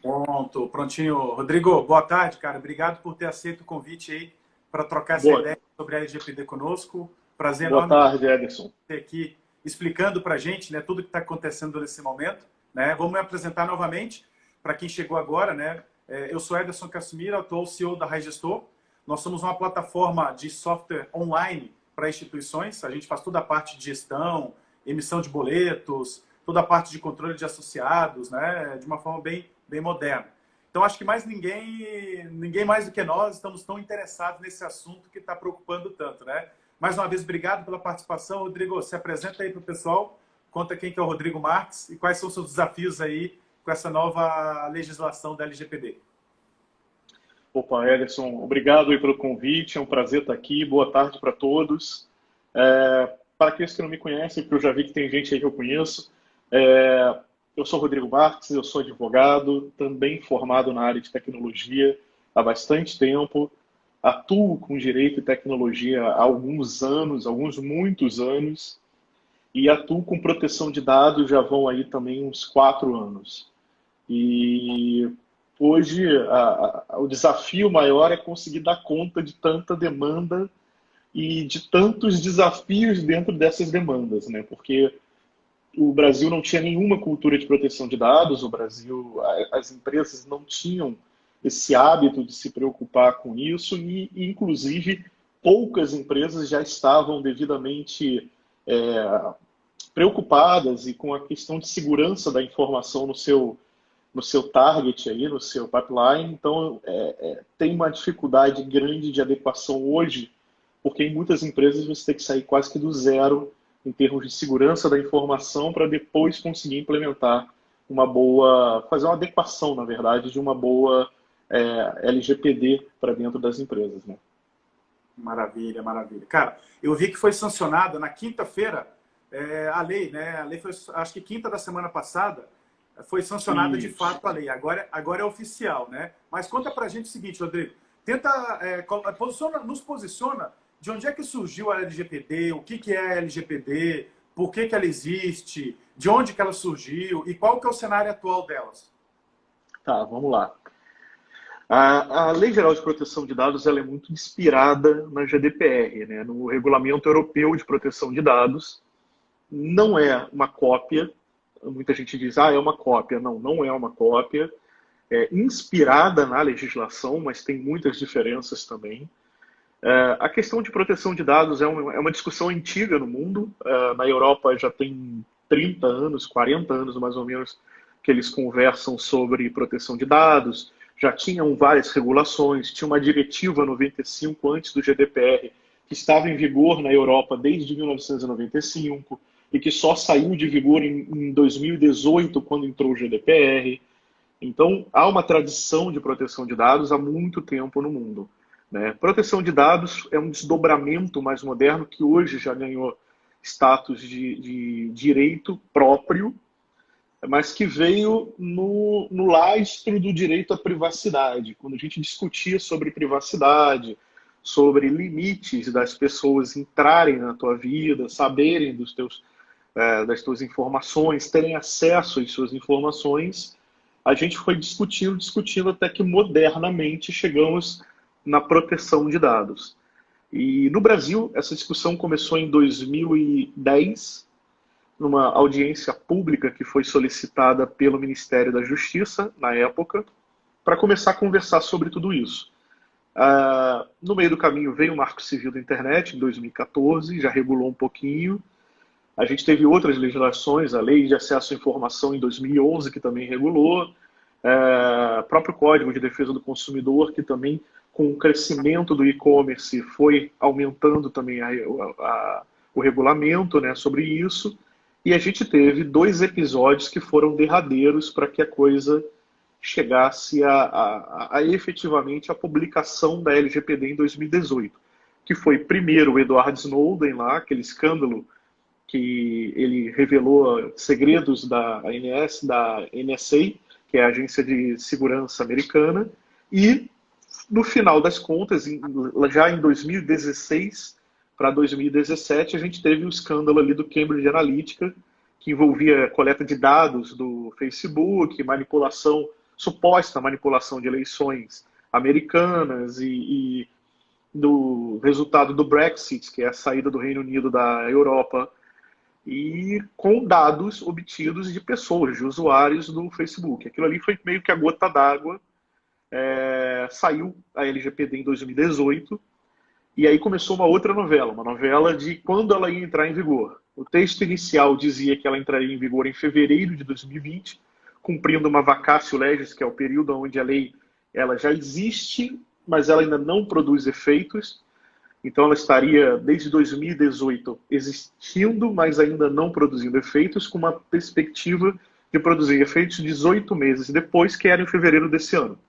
Pronto, prontinho. Rodrigo, boa tarde, cara. Obrigado por ter aceito o convite aí para trocar essa Boa, ideia sobre a LGPD conosco. Prazer boa enorme tarde, Ederson. ter aqui explicando para a gente, né, tudo o que está acontecendo nesse momento. Né? Vamos me apresentar novamente para quem chegou agora. Né? Eu sou Ederson Casimiro, atual CEO da Raigestor. Nós somos uma plataforma de software online para instituições. A gente faz toda a parte de gestão, emissão de boletos, toda a parte de controle de associados, né, de uma forma bem moderna. Então, acho que mais ninguém mais do que nós estamos tão interessados nesse assunto que está preocupando tanto, né? Mais uma vez, obrigado pela participação. Rodrigo, se apresenta aí para o pessoal, conta quem que é o Rodrigo Marques e quais são os seus desafios aí com essa nova legislação da LGPD. Opa, Ederson, obrigado aí pelo convite, é um prazer estar aqui, boa tarde para todos. Para aqueles que não me conhecem, porque eu já vi que tem gente aí que eu conheço, eu sou Rodrigo Marques, eu sou advogado, também formado na área de tecnologia há bastante tempo, atuo com direito e tecnologia há alguns anos, alguns muitos anos, e atuo com proteção de dados já vão aí também uns 4 anos. E hoje o desafio maior é conseguir dar conta de tanta demanda e de tantos desafios dentro dessas demandas, né? Porque o Brasil não tinha nenhuma cultura de proteção de dados, o Brasil, as empresas não tinham esse hábito de se preocupar com isso e inclusive, poucas empresas já estavam devidamente preocupadas e com a questão de segurança da informação no seu target aí, no seu pipeline. Então, tem uma dificuldade grande de adequação hoje, porque em muitas empresas você tem que sair quase que do zero em termos de segurança da informação para depois conseguir implementar fazer uma adequação, na verdade, de uma boa LGPD para dentro das empresas, né? Maravilha, maravilha. Cara, eu vi que foi sancionada na quinta-feira a lei, né? A lei foi, acho que quinta da semana passada, foi sancionada de Isso. fato a lei. Agora é oficial, né? Mas conta pra gente o seguinte, Rodrigo. Tenta, nos posiciona de onde é que surgiu a LGPD, o que é a LGPD, por que ela existe, de onde que ela surgiu e qual que é o cenário atual delas. Tá, vamos lá. A Lei Geral de Proteção de Dados ela é muito inspirada na GDPR, né, no Regulamento Europeu de Proteção de Dados. Não é uma cópia. Muita gente diz, é uma cópia. Não, não é uma cópia. É inspirada na legislação, mas tem muitas diferenças também. A questão de proteção de dados é uma discussão antiga no mundo. Na Europa já tem 30 anos, 40 anos mais ou menos, que eles conversam sobre proteção de dados. Já tinham várias regulações, tinha uma diretiva 95 antes do GDPR, que estava em vigor na Europa desde 1995 e que só saiu de vigor em 2018, quando entrou o GDPR. Então, há uma tradição de proteção de dados há muito tempo no mundo, né? Proteção de dados é um desdobramento mais moderno que hoje já ganhou status de direito próprio, mas que veio no lastro do direito à privacidade. Quando a gente discutia sobre privacidade, sobre limites das pessoas entrarem na tua vida, saberem das tuas informações, terem acesso às suas informações, a gente foi discutindo até que modernamente chegamos na proteção de dados. E no Brasil, essa discussão começou em 2010, numa audiência pública que foi solicitada pelo Ministério da Justiça, na época, para começar a conversar sobre tudo isso. No meio do caminho veio o Marco Civil da Internet, em 2014, já regulou um pouquinho. A gente teve outras legislações, a Lei de Acesso à Informação em 2011, que também regulou, o próprio Código de Defesa do Consumidor, que também, com o crescimento do e-commerce, foi aumentando também o regulamento, né, sobre isso. E a gente teve 2 episódios que foram derradeiros para que a coisa chegasse a efetivamente a publicação da LGPD em 2018, que foi primeiro o Edward Snowden lá, aquele escândalo que ele revelou segredos da ANS, da NSA, que é a Agência de Segurança Americana, e no final das contas, já em 2016 para 2017, a gente teve o escândalo ali do Cambridge Analytica, que envolvia coleta de dados do Facebook, manipulação suposta manipulação de eleições americanas e do resultado do Brexit, que é a saída do Reino Unido da Europa, e com dados obtidos de pessoas, de usuários do Facebook. Aquilo ali foi meio que a gota d'água. Saiu a LGPD em 2018, e aí começou uma outra novela, uma novela de quando ela ia entrar em vigor. O texto inicial dizia que ela entraria em vigor em fevereiro de 2020, cumprindo uma vacatio legis, que é o período onde a lei ela já existe, mas ela ainda não produz efeitos. Então ela estaria desde 2018 existindo, mas ainda não produzindo efeitos, com uma perspectiva de produzir efeitos 18 meses depois, que era em fevereiro desse ano.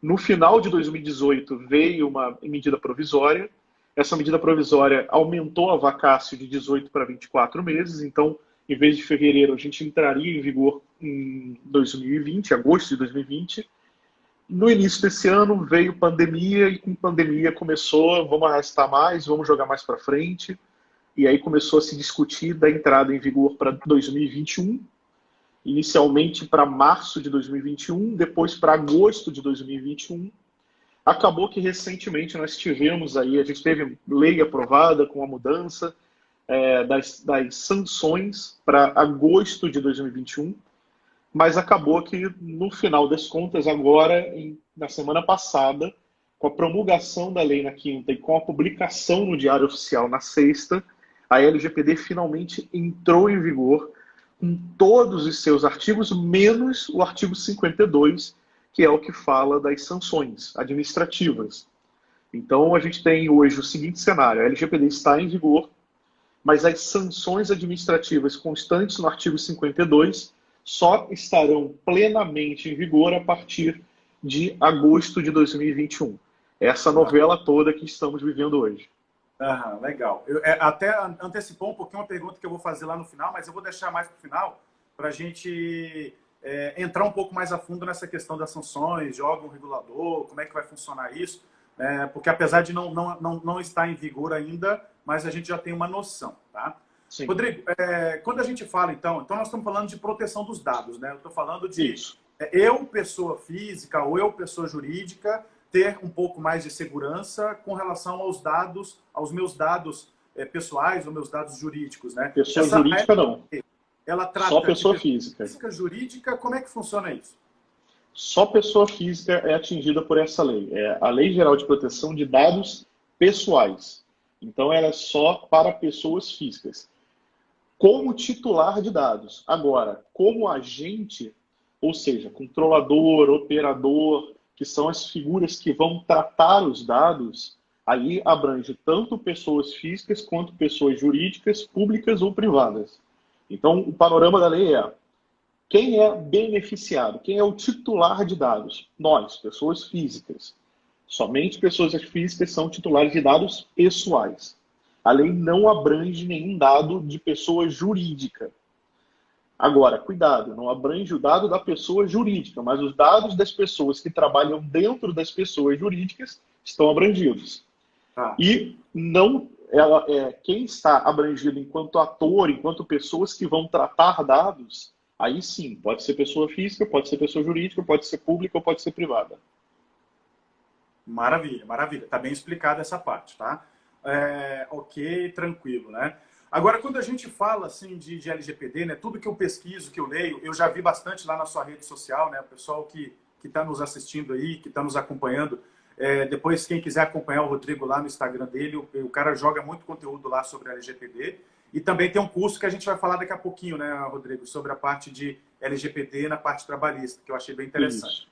No final de 2018 veio uma medida provisória. Essa medida provisória aumentou a vacácio de 18 para 24 meses. Então, em vez de fevereiro, a gente entraria em vigor em 2020, agosto de 2020. No início desse ano veio pandemia, e com pandemia começou, vamos arrastar mais, vamos jogar mais para frente. E aí começou a se discutir da entrada em vigor para 2021. Inicialmente para março de 2021, depois para agosto de 2021. Acabou que recentemente nós tivemos aí, a gente teve lei aprovada com a mudança das sanções para agosto de 2021, mas acabou que no final das contas agora, na semana passada, com a promulgação da lei na quinta e com a publicação no Diário Oficial na sexta, a LGPD finalmente entrou em vigor com todos os seus artigos, menos o artigo 52, que é o que fala das sanções administrativas. Então, a gente tem hoje o seguinte cenário: a LGPD está em vigor, mas as sanções administrativas constantes no artigo 52 só estarão plenamente em vigor a partir de agosto de 2021. Essa novela toda que estamos vivendo hoje. Legal. Até antecipou um pouquinho uma pergunta que eu vou fazer lá no final, mas eu vou deixar mais para o final para a gente entrar um pouco mais a fundo nessa questão das sanções, de órgão regulador, como é que vai funcionar isso, porque apesar de não estar em vigor ainda, mas a gente já tem uma noção, tá? Sim. Rodrigo, quando a gente fala, então nós estamos falando de proteção dos dados, né? Eu estou falando de eu, pessoa física, ou eu, pessoa jurídica, ter um pouco mais de segurança com relação aos dados, aos meus dados pessoais, ou meus dados jurídicos, né? Pessoa jurídica não. Ela trata só pessoa de física. Jurídica, como é que funciona isso? Só pessoa física é atingida por essa lei. É a Lei Geral de Proteção de Dados Pessoais. Então, ela é só para pessoas físicas. Como titular de dados. Agora, como agente, ou seja, controlador, operador, que são as figuras que vão tratar os dados, aí abrange tanto pessoas físicas quanto pessoas jurídicas, públicas ou privadas. Então, o panorama da lei é: quem é beneficiado? Quem é o titular de dados? Nós, pessoas físicas. Somente pessoas físicas são titulares de dados pessoais. A lei não abrange nenhum dado de pessoa jurídica. Agora, cuidado, não abrange o dado da pessoa jurídica, mas os dados das pessoas que trabalham dentro das pessoas jurídicas estão abrangidos. E não, quem está abrangido enquanto ator, enquanto pessoas que vão tratar dados, aí sim, pode ser pessoa física, pode ser pessoa jurídica, pode ser pública ou pode ser privada. Maravilha, maravilha. Está bem explicada essa parte, tá? Ok, tranquilo, né? Agora, quando a gente fala assim de LGPD, né, tudo que eu pesquiso, que eu leio, eu já vi bastante lá na sua rede social, né, o pessoal que está nos assistindo aí, que está nos acompanhando. Depois, quem quiser acompanhar o Rodrigo lá no Instagram dele, o cara joga muito conteúdo lá sobre LGPD. E também tem um curso que a gente vai falar daqui a pouquinho, né, Rodrigo, sobre a parte de LGPD na parte trabalhista, que eu achei bem interessante.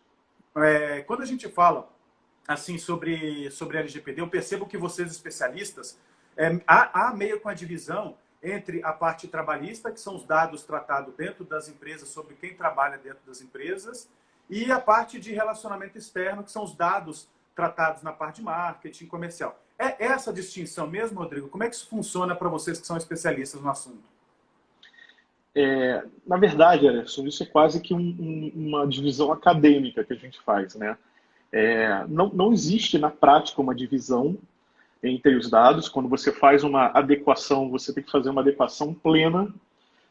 Quando a gente fala assim sobre LGPD, eu percebo que vocês, especialistas, há meio com a divisão entre a parte trabalhista, que são os dados tratados dentro das empresas, sobre quem trabalha dentro das empresas, e a parte de relacionamento externo, que são os dados tratados na parte de marketing comercial. É essa distinção mesmo, Rodrigo? Como é que isso funciona para vocês que são especialistas no assunto? Na verdade, Alisson, isso é quase que uma divisão acadêmica que a gente faz, né? Não existe na prática uma divisão entre os dados. Quando você faz uma adequação, você tem que fazer uma adequação plena.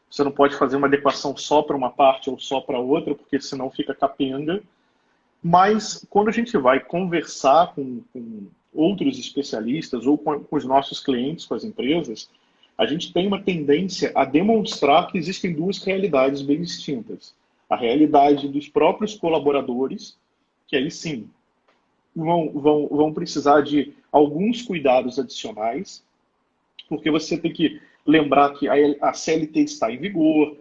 Você não pode fazer uma adequação só para uma parte ou só para outra, porque senão fica capenga. Mas quando a gente vai conversar com outros especialistas ou com os nossos clientes, com as empresas, a gente tem uma tendência a demonstrar que existem duas realidades bem distintas. A realidade dos próprios colaboradores, que aí sim vão precisar de alguns cuidados adicionais, porque você tem que lembrar que a CLT está em vigor,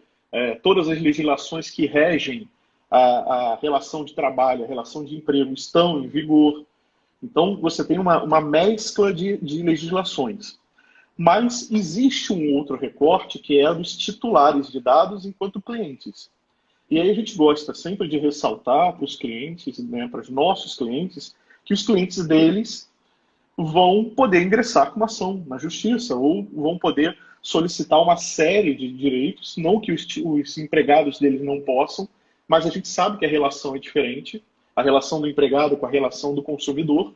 todas as legislações que regem a relação de trabalho, a relação de emprego estão em vigor. Então, você tem uma mescla de legislações. Mas existe um outro recorte que é dos titulares de dados enquanto clientes. E aí a gente gosta sempre de ressaltar para os clientes, né, para os nossos clientes, que os clientes deles vão poder ingressar com uma ação na justiça ou vão poder solicitar uma série de direitos, não que os empregados deles não possam, mas a gente sabe que a relação é diferente, a relação do empregado com a relação do consumidor,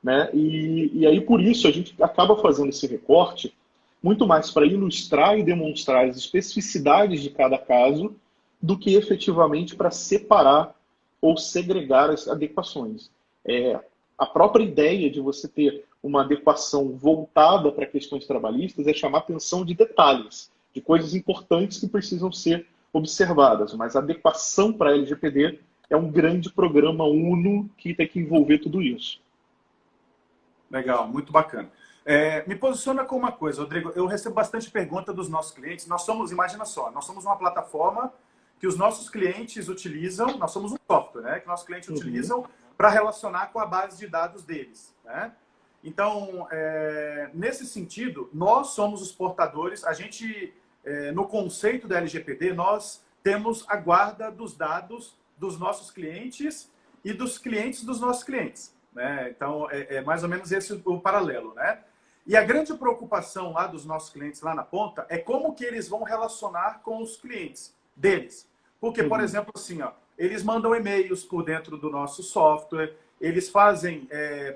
né? E aí, por isso, a gente acaba fazendo esse recorte muito mais para ilustrar e demonstrar as especificidades de cada caso do que efetivamente para separar ou segregar as adequações. A própria ideia de você ter uma adequação voltada para questões trabalhistas é chamar atenção de detalhes, de coisas importantes que precisam ser observadas, mas a adequação para a LGPD é um grande programa uno que tem que envolver tudo isso. Legal, muito bacana. Me posiciona com uma coisa, Rodrigo, eu recebo bastante pergunta dos nossos clientes. Nós somos, imagina só, nós somos uma plataforma que os nossos clientes utilizam, nós somos um software, né, que nossos clientes utilizam para relacionar com a base de dados deles, né? Então, nesse sentido, nós somos os portadores, a gente, no conceito da LGPD, nós temos a guarda dos dados dos nossos clientes e dos clientes dos nossos clientes, né? Então, é mais ou menos esse o paralelo, né? E a grande preocupação lá dos nossos clientes lá na ponta é como que eles vão relacionar com os clientes deles. Porque, por exemplo, assim, ó, eles mandam e-mails por dentro do nosso software, eles fazem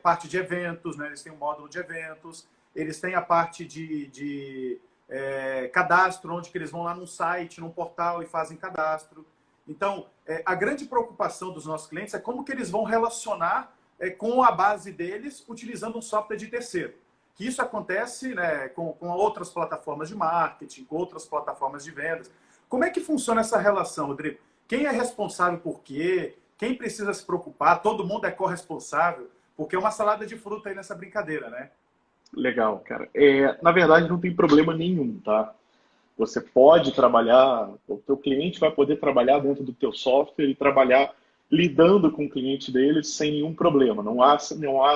parte de eventos, né? Eles têm um módulo de eventos, eles têm a parte de cadastro, onde que eles vão lá num site, num portal e fazem cadastro. Então, a grande preocupação dos nossos clientes é como que eles vão relacionar com a base deles utilizando um software de terceiro. Que isso acontece, né, com outras plataformas de marketing, com outras plataformas de vendas. Como é que funciona essa relação, Rodrigo? Quem é responsável por quê? Quem precisa se preocupar? Todo mundo é corresponsável? Porque é uma salada de fruta aí nessa brincadeira, né? Legal, cara. Na verdade, não tem problema nenhum, tá? Você pode trabalhar, o teu cliente vai poder trabalhar dentro do teu software e trabalhar lidando com o cliente dele sem nenhum problema. Não há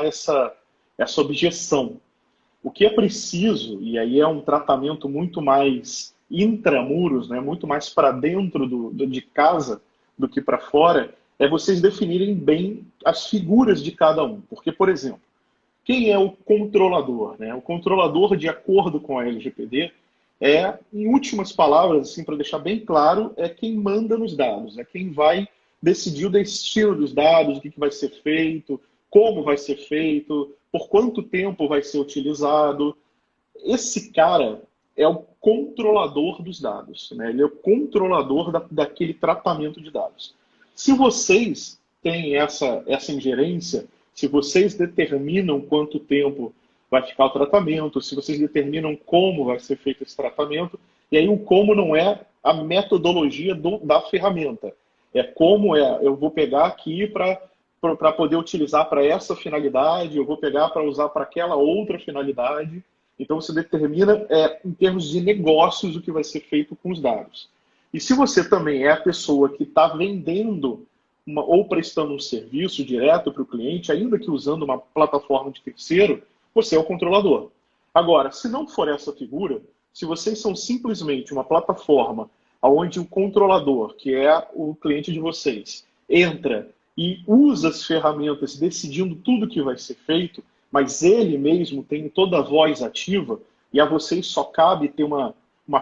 essa objeção. O que é preciso, e aí é um tratamento muito mais intramuros, né, muito mais para dentro de casa do que para fora, é vocês definirem bem as figuras de cada um. Porque, por exemplo, quem é o controlador, né? O controlador, de acordo com a LGPD, em últimas palavras, assim, para deixar bem claro, é quem manda nos dados, é quem vai decidir o destino dos dados, o que vai ser feito, como vai ser feito, por quanto tempo vai ser utilizado. Esse cara é o controlador dos dados, né? Ele é o controlador daquele tratamento de dados. Se vocês têm essa ingerência, se vocês determinam quanto tempo vai ficar o tratamento, se vocês determinam como vai ser feito esse tratamento, e aí o como não é a metodologia da ferramenta, eu vou pegar aqui para poder utilizar para essa finalidade, eu vou pegar para usar para aquela outra finalidade. Então você determina em termos de negócios o que vai ser feito com os dados. E se você também é a pessoa que está vendendo ou prestando um serviço direto para o cliente, ainda que usando uma plataforma de terceiro, você é o controlador. Agora, se não for essa figura, se vocês são simplesmente uma plataforma onde o controlador, que é o cliente de vocês, entra e usa as ferramentas decidindo tudo que vai ser feito, mas ele mesmo tem toda a voz ativa, e a vocês só cabe ter uma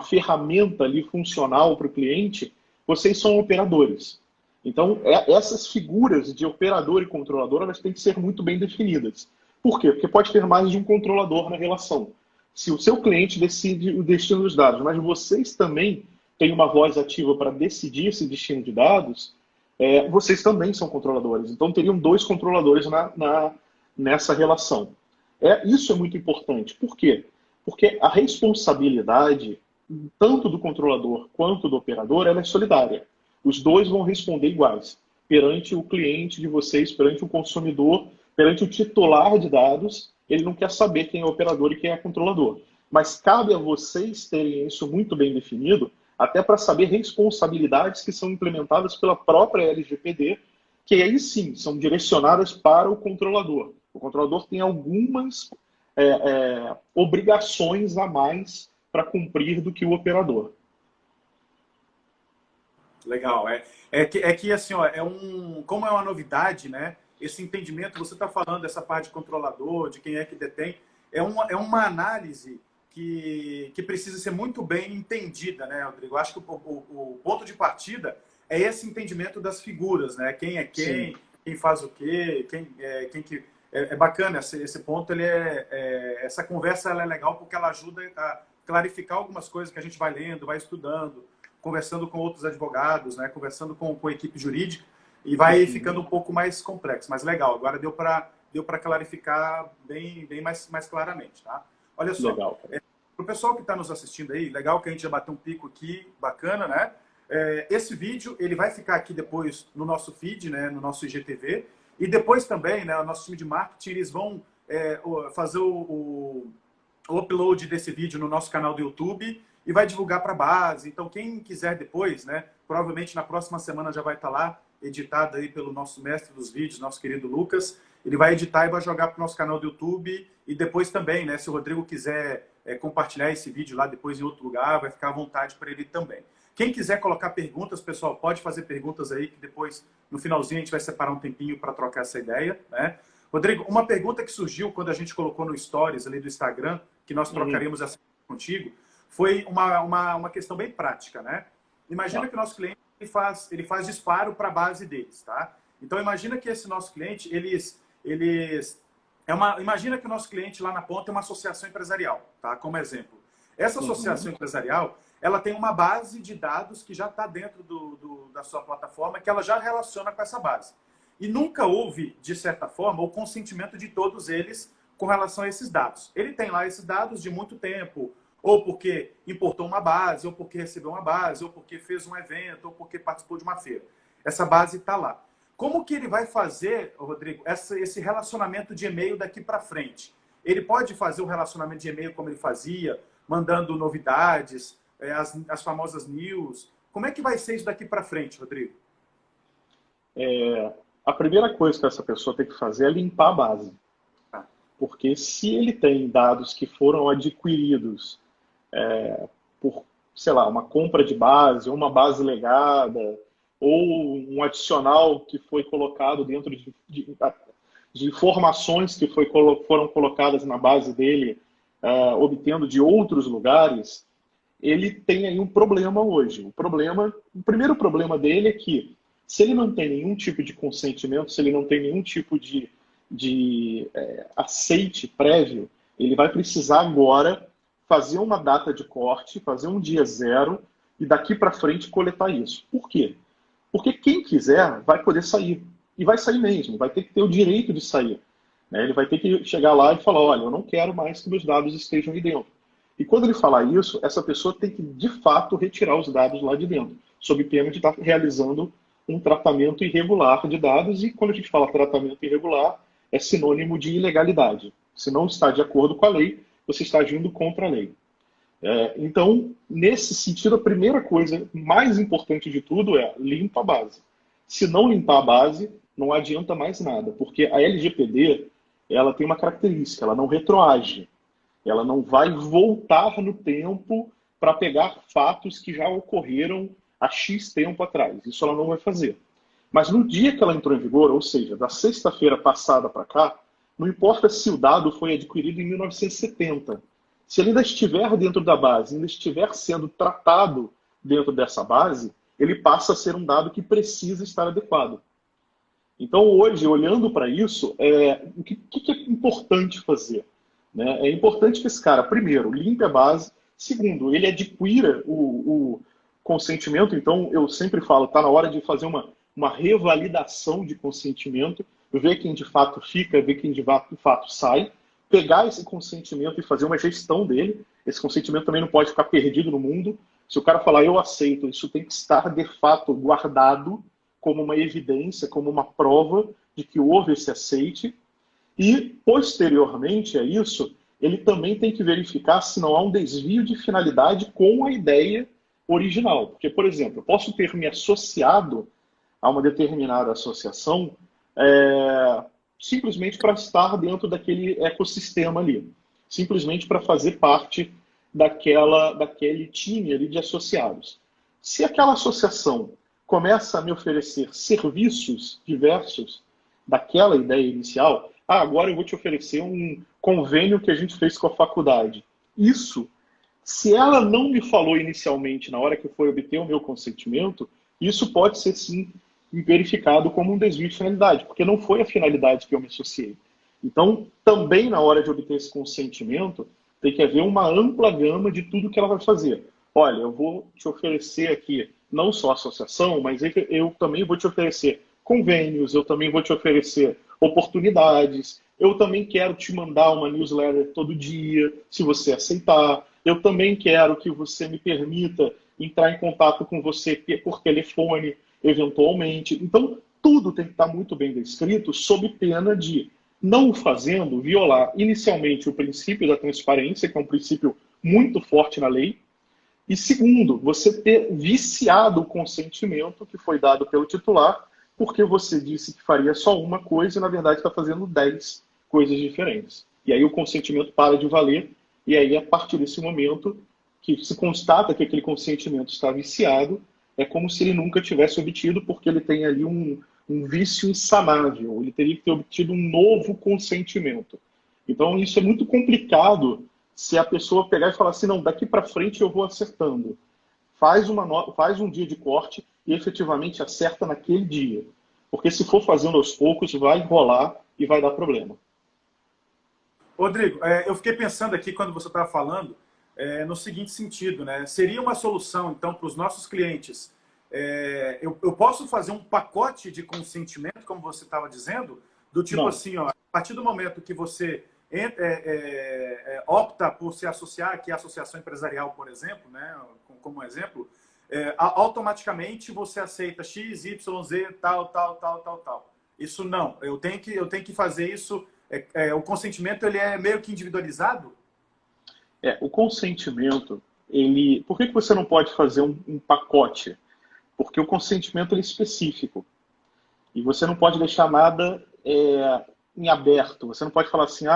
ferramenta ali funcional para o cliente, vocês são operadores. Então, essas figuras de operador e controlador, elas têm que ser muito bem definidas. Por quê? Porque pode ter mais de um controlador na relação. Se o seu cliente decide o destino dos dados, mas vocês também tem uma voz ativa para decidir esse destino de dados, vocês também são controladores. Então, teriam dois controladores nessa relação. Isso é muito importante. Por quê? Porque a responsabilidade, tanto do controlador quanto do operador, ela é solidária. Os dois vão responder iguais perante o cliente de vocês, perante o consumidor, perante o titular de dados. Ele não quer saber quem é operador e quem é controlador. Mas cabe a vocês terem isso muito bem definido, até para saber responsabilidades que são implementadas pela própria LGPD, que aí sim são direcionadas para o controlador. O controlador tem algumas obrigações a mais para cumprir do que o operador. Legal. É que assim, ó, como é uma novidade, né? Esse entendimento, você está falando dessa parte de controlador, de quem é que detém, é uma análise que precisa ser muito bem entendida, né, Rodrigo? Eu acho que o ponto de partida é esse entendimento das figuras, né? Quem é quem, sim, quem faz o quê, quem que... É bacana esse ponto, essa conversa ela é legal porque ela ajuda a clarificar algumas coisas que a gente vai lendo, vai estudando, conversando com outros advogados, né? Conversando com a equipe jurídica, e vai ficando um pouco mais complexo. Mas legal, agora deu para clarificar bem mais claramente, tá? Olha só, para o pessoal que está nos assistindo aí, legal que a gente já bateu um pico aqui, bacana, né? Esse vídeo ele vai ficar aqui depois no nosso feed, né? No nosso IGTV, e depois também, né? O nosso time de marketing, eles vão fazer o upload desse vídeo no nosso canal do YouTube e vai divulgar para a base. Então, quem quiser depois, né? Provavelmente na próxima semana já vai estar lá, editado aí pelo nosso mestre dos vídeos, nosso querido Lucas. Ele vai editar e vai jogar para o nosso canal do YouTube. E depois também, né? Se o Rodrigo quiser compartilhar esse vídeo lá depois em outro lugar, vai ficar à vontade para ele também. Quem quiser colocar perguntas, pessoal, pode fazer perguntas aí, que depois, no finalzinho, a gente vai separar um tempinho para trocar essa ideia, né? Rodrigo, uma pergunta que surgiu quando a gente colocou no Stories ali do Instagram, que nós trocaremos essa contigo, foi uma questão bem prática, né? Imagina que o nosso cliente ele faz disparo para a base deles, tá? Então, imagina que esse nosso cliente, imagina que o nosso cliente lá na ponta é uma associação empresarial, tá? Como exemplo. Essa associação empresarial, ela tem uma base de dados que já está dentro da sua plataforma, que ela já relaciona com essa base. E nunca houve, de certa forma, o consentimento de todos eles com relação a esses dados. Ele tem lá esses dados de muito tempo, ou porque importou uma base, ou porque recebeu uma base, ou porque fez um evento, ou porque participou de uma feira. Essa base está lá. Como que ele vai fazer, Rodrigo, esse relacionamento de e-mail daqui para frente? Ele pode fazer o relacionamento de e-mail como ele fazia, mandando novidades, as famosas news. Como é que vai ser isso daqui para frente, Rodrigo? A primeira coisa que essa pessoa tem que fazer é limpar a base. Porque se ele tem dados que foram adquiridos por, sei lá, uma compra de base, ou uma base legada, ou um adicional que foi colocado dentro de informações que foram colocadas na base dele, obtendo de outros lugares, ele tem aí um problema hoje. O primeiro problema dele é que, se ele não tem nenhum tipo de consentimento, se ele não tem nenhum tipo de aceite prévio, ele vai precisar agora fazer uma data de corte, fazer um dia zero e daqui para frente coletar isso. Por quê? Porque quem quiser vai poder sair. E vai sair mesmo, vai ter que ter o direito de sair. Né? Ele vai ter que chegar lá e falar, olha, eu não quero mais que meus dados estejam aí dentro. E quando ele falar isso, essa pessoa tem que, de fato, retirar os dados lá de dentro, sob pena de estar realizando um tratamento irregular de dados. E quando a gente fala tratamento irregular, é sinônimo de ilegalidade. Se não está de acordo com a lei, você está agindo contra a lei. Então, nesse sentido, a primeira coisa mais importante de tudo é limpa a base. Se não limpar a base, não adianta mais nada, porque a LGPD ela tem uma característica, ela não retroage. Ela não vai voltar no tempo para pegar fatos que já ocorreram há X tempo atrás. Isso ela não vai fazer. Mas no dia que ela entrou em vigor, ou seja, da sexta-feira passada para cá, não importa se o dado foi adquirido em 1970. Se ele ainda estiver dentro da base, ainda estiver sendo tratado dentro dessa base, ele passa a ser um dado que precisa estar adequado. Então, hoje, olhando para isso, o que é importante fazer? Né? É importante que esse cara, primeiro, limpe a base. Segundo, ele adquira consentimento, então eu sempre falo, está na hora de fazer uma revalidação de consentimento, ver quem de fato fica, ver quem de fato sai, pegar esse consentimento e fazer uma gestão dele. Esse consentimento também não pode ficar perdido no mundo. Se o cara falar, eu aceito, isso tem que estar de fato guardado como uma evidência, como uma prova de que houve esse aceite. E, posteriormente a isso, ele também tem que verificar se não há um desvio de finalidade com a ideia original. Porque, por exemplo, eu posso ter me associado a uma determinada associação simplesmente para estar dentro daquele ecossistema ali. Simplesmente para fazer parte daquele time ali de associados. Se aquela associação começa a me oferecer serviços diversos daquela ideia inicial, agora eu vou te oferecer um convênio que a gente fez com a faculdade. Isso, se ela não me falou inicialmente, na hora que foi obter o meu consentimento, isso pode ser sim verificado como um desvio de finalidade, porque não foi a finalidade que eu me associei. Então, também na hora de obter esse consentimento, tem que haver uma ampla gama de tudo que ela vai fazer. Olha, eu vou te oferecer aqui não só associação, mas eu também vou te oferecer convênios, eu também vou te oferecer oportunidades, eu também quero te mandar uma newsletter todo dia, se você aceitar, eu também quero que você me permita entrar em contato com você por telefone, eventualmente. Então, tudo tem que estar muito bem descrito, sob pena de, não fazendo, violar inicialmente o princípio da transparência, que é um princípio muito forte na lei, e segundo, você ter viciado o consentimento que foi dado pelo titular, porque você disse que faria só uma coisa e, na verdade, está fazendo 10 coisas diferentes. E aí o consentimento para de valer, e aí, a partir desse momento, que se constata que aquele consentimento está viciado, é como se ele nunca tivesse obtido, porque ele tem ali um vício insanável. Ele teria que ter obtido um novo consentimento. Então, isso é muito complicado se a pessoa pegar e falar assim, não, daqui para frente eu vou acertando. Faz um dia de corte e efetivamente acerta naquele dia. Porque se for fazendo aos poucos, vai enrolar e vai dar problema. Rodrigo, eu fiquei pensando aqui, quando você estava falando, no seguinte sentido, né? Seria uma solução, então, para os nossos clientes. Eu posso fazer um pacote de consentimento, como você estava dizendo, do tipo Não. assim, ó, a partir do momento que você opta por se associar, que é a associação empresarial, por exemplo, né, como exemplo, automaticamente você aceita X, Y, Z, tal. Isso não. Eu tenho que fazer isso. O consentimento ele é meio que individualizado? O consentimento, por que você não pode fazer um pacote? Porque o consentimento ele é específico. E você não pode deixar nada em aberto. Você não pode falar assim,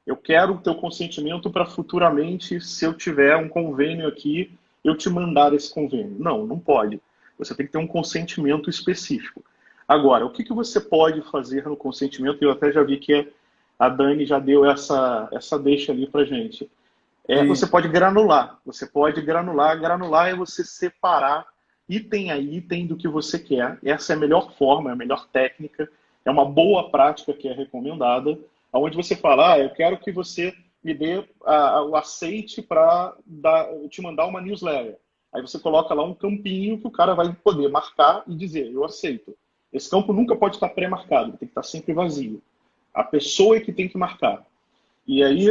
eu quero o teu consentimento para futuramente, se eu tiver um convênio aqui, eu te mandar esse convênio. Não, não pode. Você tem que ter um consentimento específico. Agora, o que você pode fazer no consentimento? Eu até já vi que a Dani já deu essa deixa ali para gente. Você pode granular. Você pode granular. Granular é você separar item a item do que você quer. Essa é a melhor forma, é a melhor técnica. É uma boa prática que é recomendada, onde você fala, eu quero que você me dê o aceite para te mandar uma newsletter. Aí você coloca lá um campinho que o cara vai poder marcar e dizer, eu aceito. Esse campo nunca pode estar pré-marcado, tem que estar sempre vazio. A pessoa é que tem que marcar. E aí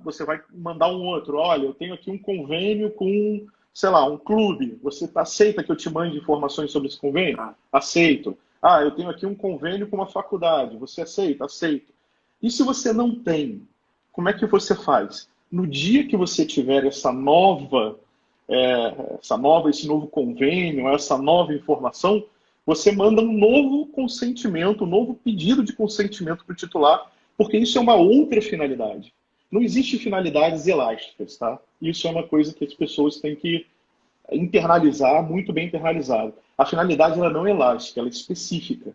você vai mandar um outro, olha, eu tenho aqui um convênio com, sei lá, um clube. Você aceita que eu te mande informações sobre esse convênio? Aceito. Eu tenho aqui um convênio com uma faculdade. Você aceita? Aceito. E se você não tem, como é que você faz? No dia que você tiver esse novo convênio, essa nova informação, você manda um novo consentimento, um novo pedido de consentimento para o titular, porque isso é uma outra finalidade. Não existe finalidades elásticas, tá? Isso é uma coisa que as pessoas têm que internalizar, muito bem internalizado. A finalidade ela não é elástica, ela é específica.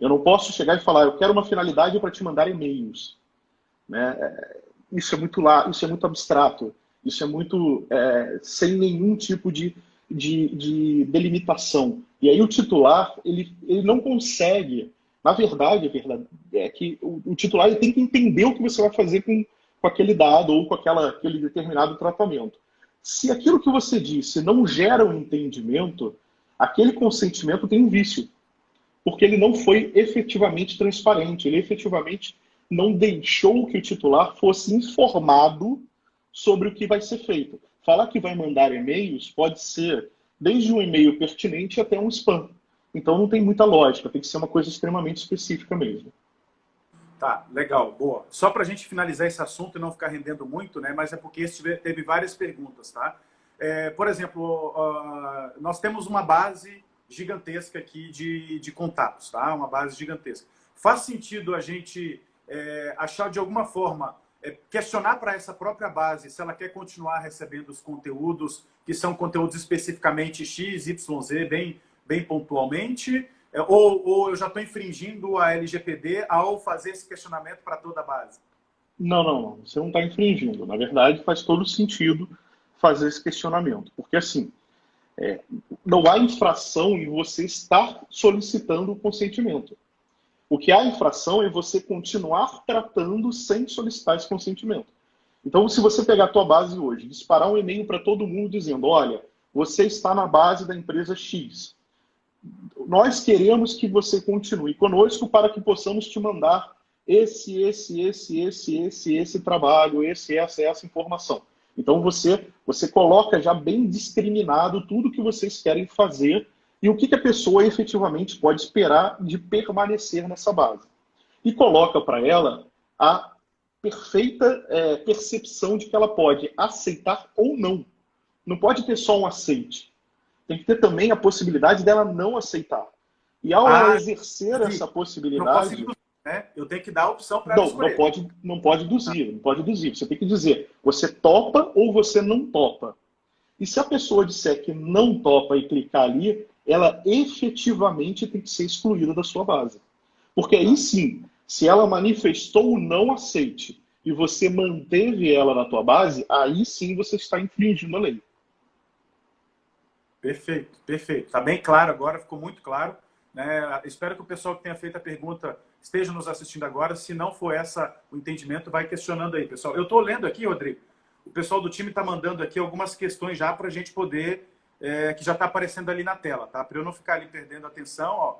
Eu não posso chegar e falar, eu quero uma finalidade para te mandar e-mails. Né? Isso é muito abstrato, isso é muito sem nenhum tipo de delimitação. E aí o titular, ele não consegue, na verdade, a verdade é que o titular ele tem que entender o que você vai fazer com aquele dado ou com aquele determinado tratamento. Se aquilo que você disse não gera um entendimento, aquele consentimento tem um vício, porque ele não foi efetivamente transparente, ele efetivamente não deixou que o titular fosse informado sobre o que vai ser feito. Falar que vai mandar e-mails pode ser desde um e-mail pertinente até um spam. Então não tem muita lógica, tem que ser uma coisa extremamente específica mesmo. Tá, legal, boa. Só para a gente finalizar esse assunto e não ficar rendendo muito, né? Mas é porque esse teve várias perguntas, tá? Por exemplo, nós temos uma base gigantesca aqui de contatos, tá? Uma base gigantesca. Faz sentido a gente achar de alguma forma, questionar para essa própria base se ela quer continuar recebendo os conteúdos que são conteúdos especificamente X, Y, Z, bem pontualmente, ou eu já estou infringindo a LGPD ao fazer esse questionamento para toda a base? Não. Você não está infringindo. Na verdade, faz todo sentido fazer esse questionamento. Porque, assim, não há infração em você estar solicitando o consentimento. O que há infração é você continuar tratando sem solicitar esse consentimento. Então, se você pegar a tua base hoje, disparar um e-mail para todo mundo dizendo, olha, você está na base da empresa X. Nós queremos que você continue conosco para que possamos te mandar esse trabalho, essa informação. Então, você coloca já bem discriminado tudo que vocês querem fazer e o que a pessoa efetivamente pode esperar de permanecer nessa base. E coloca para ela a perfeita percepção de que ela pode aceitar ou não. Não pode ter só um aceite. Tem que ter também a possibilidade dela não aceitar. E ao ela exercer essa possibilidade... Não posso, né? Eu tenho que dar a opção para ela escolher. Não pode induzir. Você tem que dizer, você topa ou você não topa. E se a pessoa disser que não topa e clicar ali, ela efetivamente tem que ser excluída da sua base. Porque aí sim, se ela manifestou o não aceite e você manteve ela na tua base, aí sim você está infringindo a lei. Perfeito. Está bem claro agora, ficou muito claro. Né? Espero que o pessoal que tenha feito a pergunta esteja nos assistindo agora. Se não for essa o entendimento, vai questionando aí, pessoal. Eu estou lendo aqui, Rodrigo, o pessoal do time está mandando aqui algumas questões já para a gente poder, que já está aparecendo ali na tela, tá? Para eu não ficar ali perdendo atenção. Ó.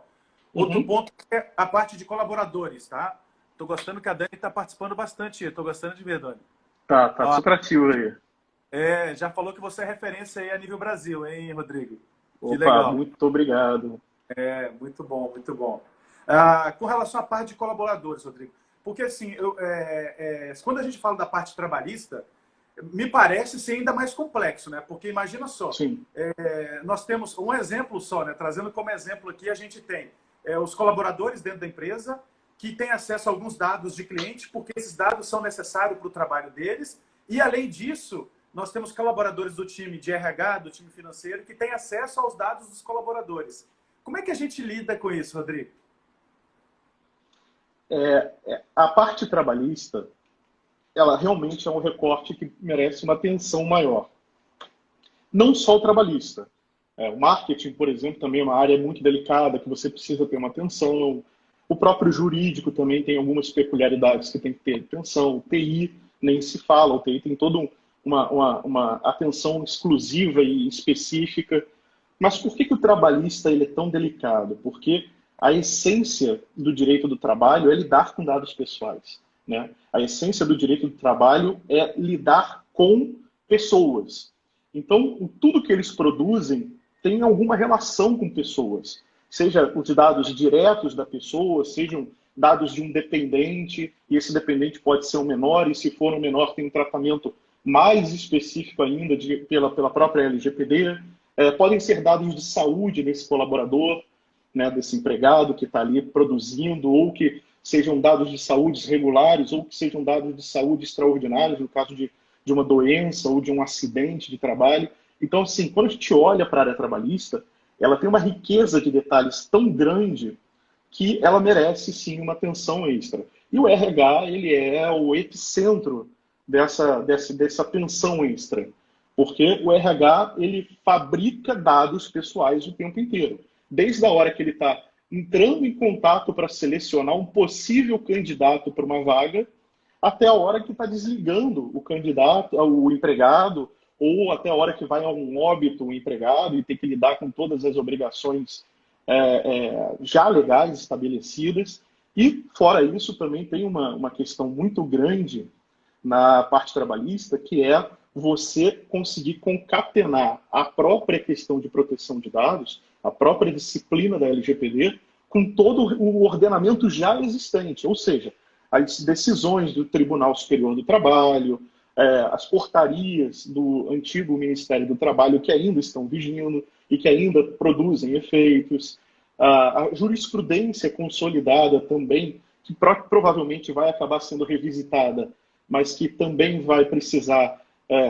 Outro ponto é a parte de colaboradores, tá? Estou gostando que a Dani está participando bastante. Estou gostando de ver, Dani. Tá super ativo aí. Já falou que você é referência aí a nível Brasil, hein, Rodrigo? Que legal. Muito obrigado. Muito bom, muito bom. Com relação à parte de colaboradores, Rodrigo, porque assim, quando a gente fala da parte trabalhista, me parece ser ainda mais complexo, né? Porque imagina só, nós temos um exemplo só, né? Trazendo como exemplo aqui, a gente tem os colaboradores dentro da empresa que têm acesso a alguns dados de cliente, porque esses dados são necessários para o trabalho deles, e além disso, nós temos colaboradores do time de RH, do time financeiro, que têm acesso aos dados dos colaboradores. Como é que a gente lida com isso, Rodrigo? A parte trabalhista, ela realmente é um recorte que merece uma atenção maior. Não só o trabalhista. O marketing, por exemplo, também é uma área muito delicada, que você precisa ter uma atenção. O próprio jurídico também tem algumas peculiaridades que tem que ter atenção. O TI nem se fala, o TI tem toda uma atenção exclusiva e específica. Mas por que o trabalhista ele é tão delicado? Porque a essência do direito do trabalho é lidar com dados pessoais. Né? A essência do direito do trabalho é lidar com pessoas. Então, tudo que eles produzem tem alguma relação com pessoas. Seja os dados diretos da pessoa, sejam dados de um dependente, e esse dependente pode ser um menor, e se for um menor tem um tratamento mais específico ainda pela própria LGPD. Podem ser dados de saúde desse colaborador, né, desse empregado que está ali produzindo, ou que sejam dados de saúde regulares, ou que sejam dados de saúde extraordinários, no caso de uma doença ou de um acidente de trabalho. Então, assim, quando a gente olha para a área trabalhista, ela tem uma riqueza de detalhes tão grande que ela merece, sim, uma atenção extra. E o RH, ele é o epicentro dessa atenção extra. Porque o RH, ele fabrica dados pessoais o tempo inteiro. Desde a hora que ele está entrando em contato para selecionar um possível candidato para uma vaga, até a hora que está desligando o candidato, o empregado, ou até a hora que vai a um óbito o empregado e tem que lidar com todas as obrigações já legais estabelecidas. E, fora isso, também tem uma questão muito grande na parte trabalhista, que é você conseguir concatenar a própria questão de proteção de dados, a própria disciplina da LGPD, com todo o ordenamento já existente, ou seja, as decisões do Tribunal Superior do Trabalho, as portarias do antigo Ministério do Trabalho que ainda estão vigindo e que ainda produzem efeitos, a jurisprudência consolidada também, que provavelmente vai acabar sendo revisitada, mas que também vai precisar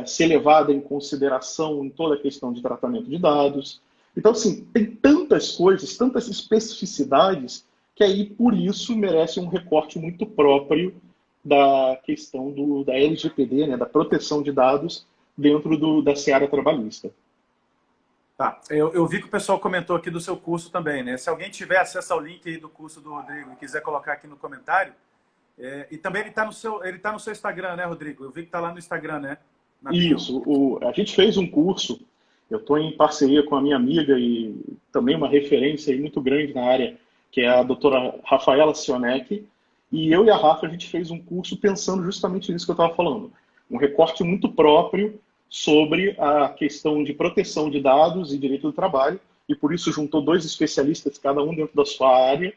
ser levada em consideração em toda a questão de tratamento de dados. Então, assim, tem tantas coisas, tantas especificidades, que aí, por isso, merece um recorte muito próprio da questão da LGPD, né, da proteção de dados dentro da seara trabalhista. Tá, eu vi que o pessoal comentou aqui do seu curso também, né? Se alguém tiver acesso ao link aí do curso do Rodrigo e quiser colocar aqui no comentário, e também ele está no seu Instagram, né, Rodrigo? Eu vi que está lá no Instagram, né? Isso, a gente fez um curso, eu estou em parceria com a minha amiga e também uma referência aí muito grande na área, que é a doutora Rafaela Sionek, e eu e a Rafa, a gente fez um curso pensando justamente nisso que eu estava falando. Um recorte muito próprio sobre a questão de proteção de dados e direito do trabalho, e por isso juntou 2 especialistas, cada um dentro da sua área,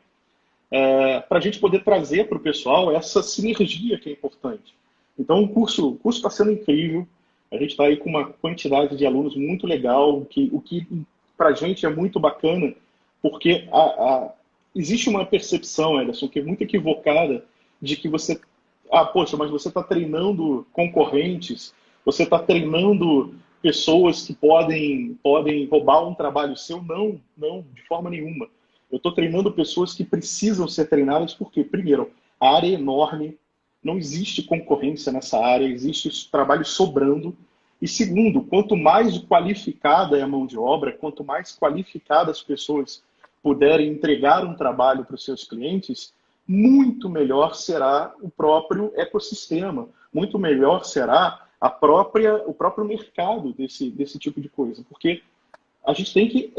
para a gente poder trazer para o pessoal essa sinergia que é importante. Então, o curso está sendo incrível, a gente está aí com uma quantidade de alunos muito legal, o que para a gente é muito bacana, porque existe uma percepção, Ederson, que é muito equivocada, de que você... poxa, mas você está treinando concorrentes, você está treinando pessoas que podem roubar um trabalho seu. Não, de forma nenhuma. Eu estou treinando pessoas que precisam ser treinadas porque, primeiro, a área é enorme, não existe concorrência nessa área, existe trabalho sobrando. E segundo, quanto mais qualificada é a mão de obra, quanto mais qualificadas as pessoas puderem entregar um trabalho para os seus clientes, muito melhor será o próprio ecossistema, muito melhor será o próprio mercado desse tipo de coisa. Porque a gente tem que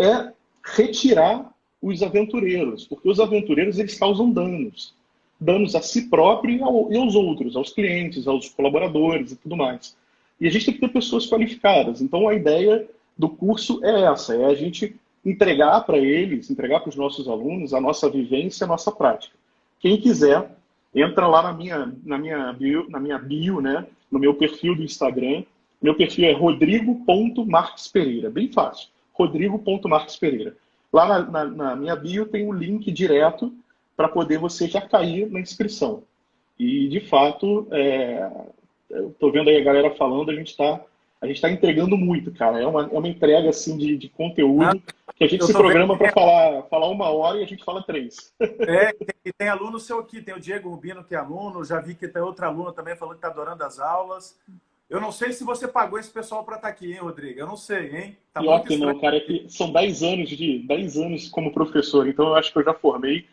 retirar os aventureiros, porque os aventureiros eles causam danos a si próprio e aos outros, aos clientes, aos colaboradores e tudo mais. E a gente tem que ter pessoas qualificadas. Então a ideia do curso é essa, é a gente entregar para eles, entregar para os nossos alunos a nossa vivência, a nossa prática. Quem quiser, entra lá na minha bio, né, no meu perfil do Instagram. Meu perfil é rodrigo.marquespereira, bem fácil, rodrigo.marquespereira. Lá na minha bio tem um link direto para poder você já cair na inscrição. E, de fato, eu estou vendo aí a galera falando, a gente tá entregando muito, cara. É uma entrega assim, de conteúdo que a gente se programa para falar 1 hora e a gente fala 3. E tem aluno seu aqui, tem o Diego Rubino, que é aluno, já vi que tem outro aluno também falando que está adorando as aulas. Eu não sei se você pagou esse pessoal para estar aqui, hein, Rodrigo? Eu não sei, hein? Tá Pior que não, cara, é que são 10 anos como professor, então eu acho que eu já formei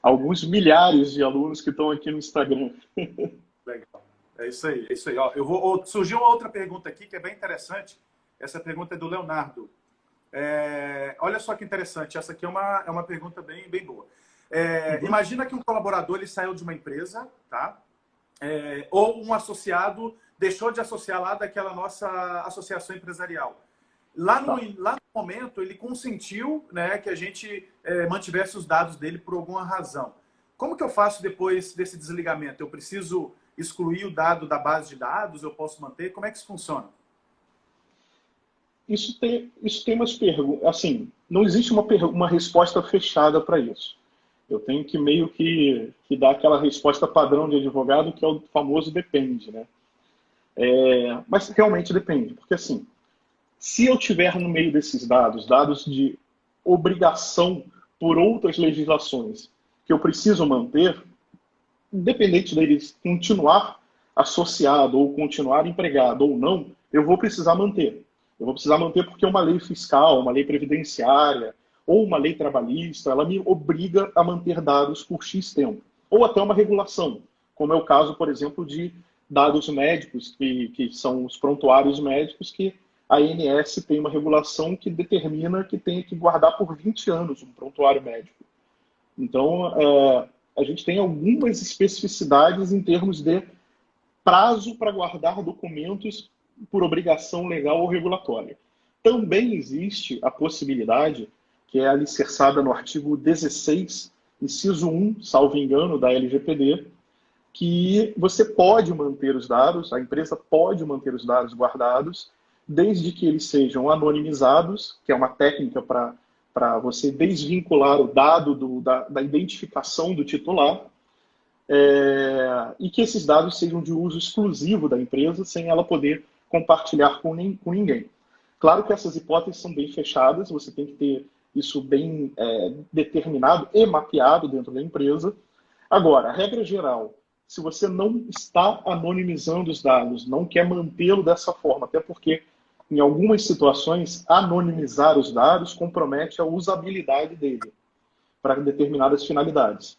alguns milhares de alunos que estão aqui no Instagram. Legal. É isso aí, é isso aí. Ó, surgiu uma outra pergunta aqui que é bem interessante. Essa pergunta é do Leonardo. Olha só que interessante, essa aqui é uma pergunta bem boa. Imagina que um colaborador ele saiu de uma empresa, tá? Ou um associado deixou de associar lá daquela nossa associação empresarial. Lá no momento, ele consentiu, né, que a gente mantivesse os dados dele por alguma razão. Como que eu faço depois desse desligamento? Eu preciso excluir o dado da base de dados? Eu posso manter? Como é que isso funciona? Isso tem umas perguntas. Assim, não existe uma resposta fechada para isso. Eu tenho que meio que dar aquela resposta padrão de advogado, que é o famoso depende, né? Mas realmente depende, porque assim, se eu tiver no meio desses dados de obrigação por outras legislações que eu preciso manter, independente deles continuar associado ou continuar empregado ou não, eu vou precisar manter. Eu vou precisar manter porque uma lei fiscal, uma lei previdenciária ou uma lei trabalhista, ela me obriga a manter dados por X tempo. Ou até uma regulação, como é o caso, por exemplo, de dados médicos, que são os prontuários médicos, que a ANS tem uma regulação que determina que tem que guardar por 20 anos um prontuário médico. Então, a gente tem algumas especificidades em termos de prazo para guardar documentos por obrigação legal ou regulatória. Também existe a possibilidade, que é alicerçada no artigo 16, inciso 1, salvo engano, da LGPD, que você pode manter os dados, a empresa pode manter os dados guardados, desde que eles sejam anonimizados, que é uma técnica para você desvincular o dado da identificação do titular, e que esses dados sejam de uso exclusivo da empresa, sem ela poder compartilhar com ninguém. Claro que essas hipóteses são bem fechadas, você tem que ter isso bem determinado e mapeado dentro da empresa. Agora, a regra geral, se você não está anonimizando os dados, não quer mantê-lo dessa forma, até porque, em algumas situações, anonimizar os dados compromete a usabilidade dele para determinadas finalidades.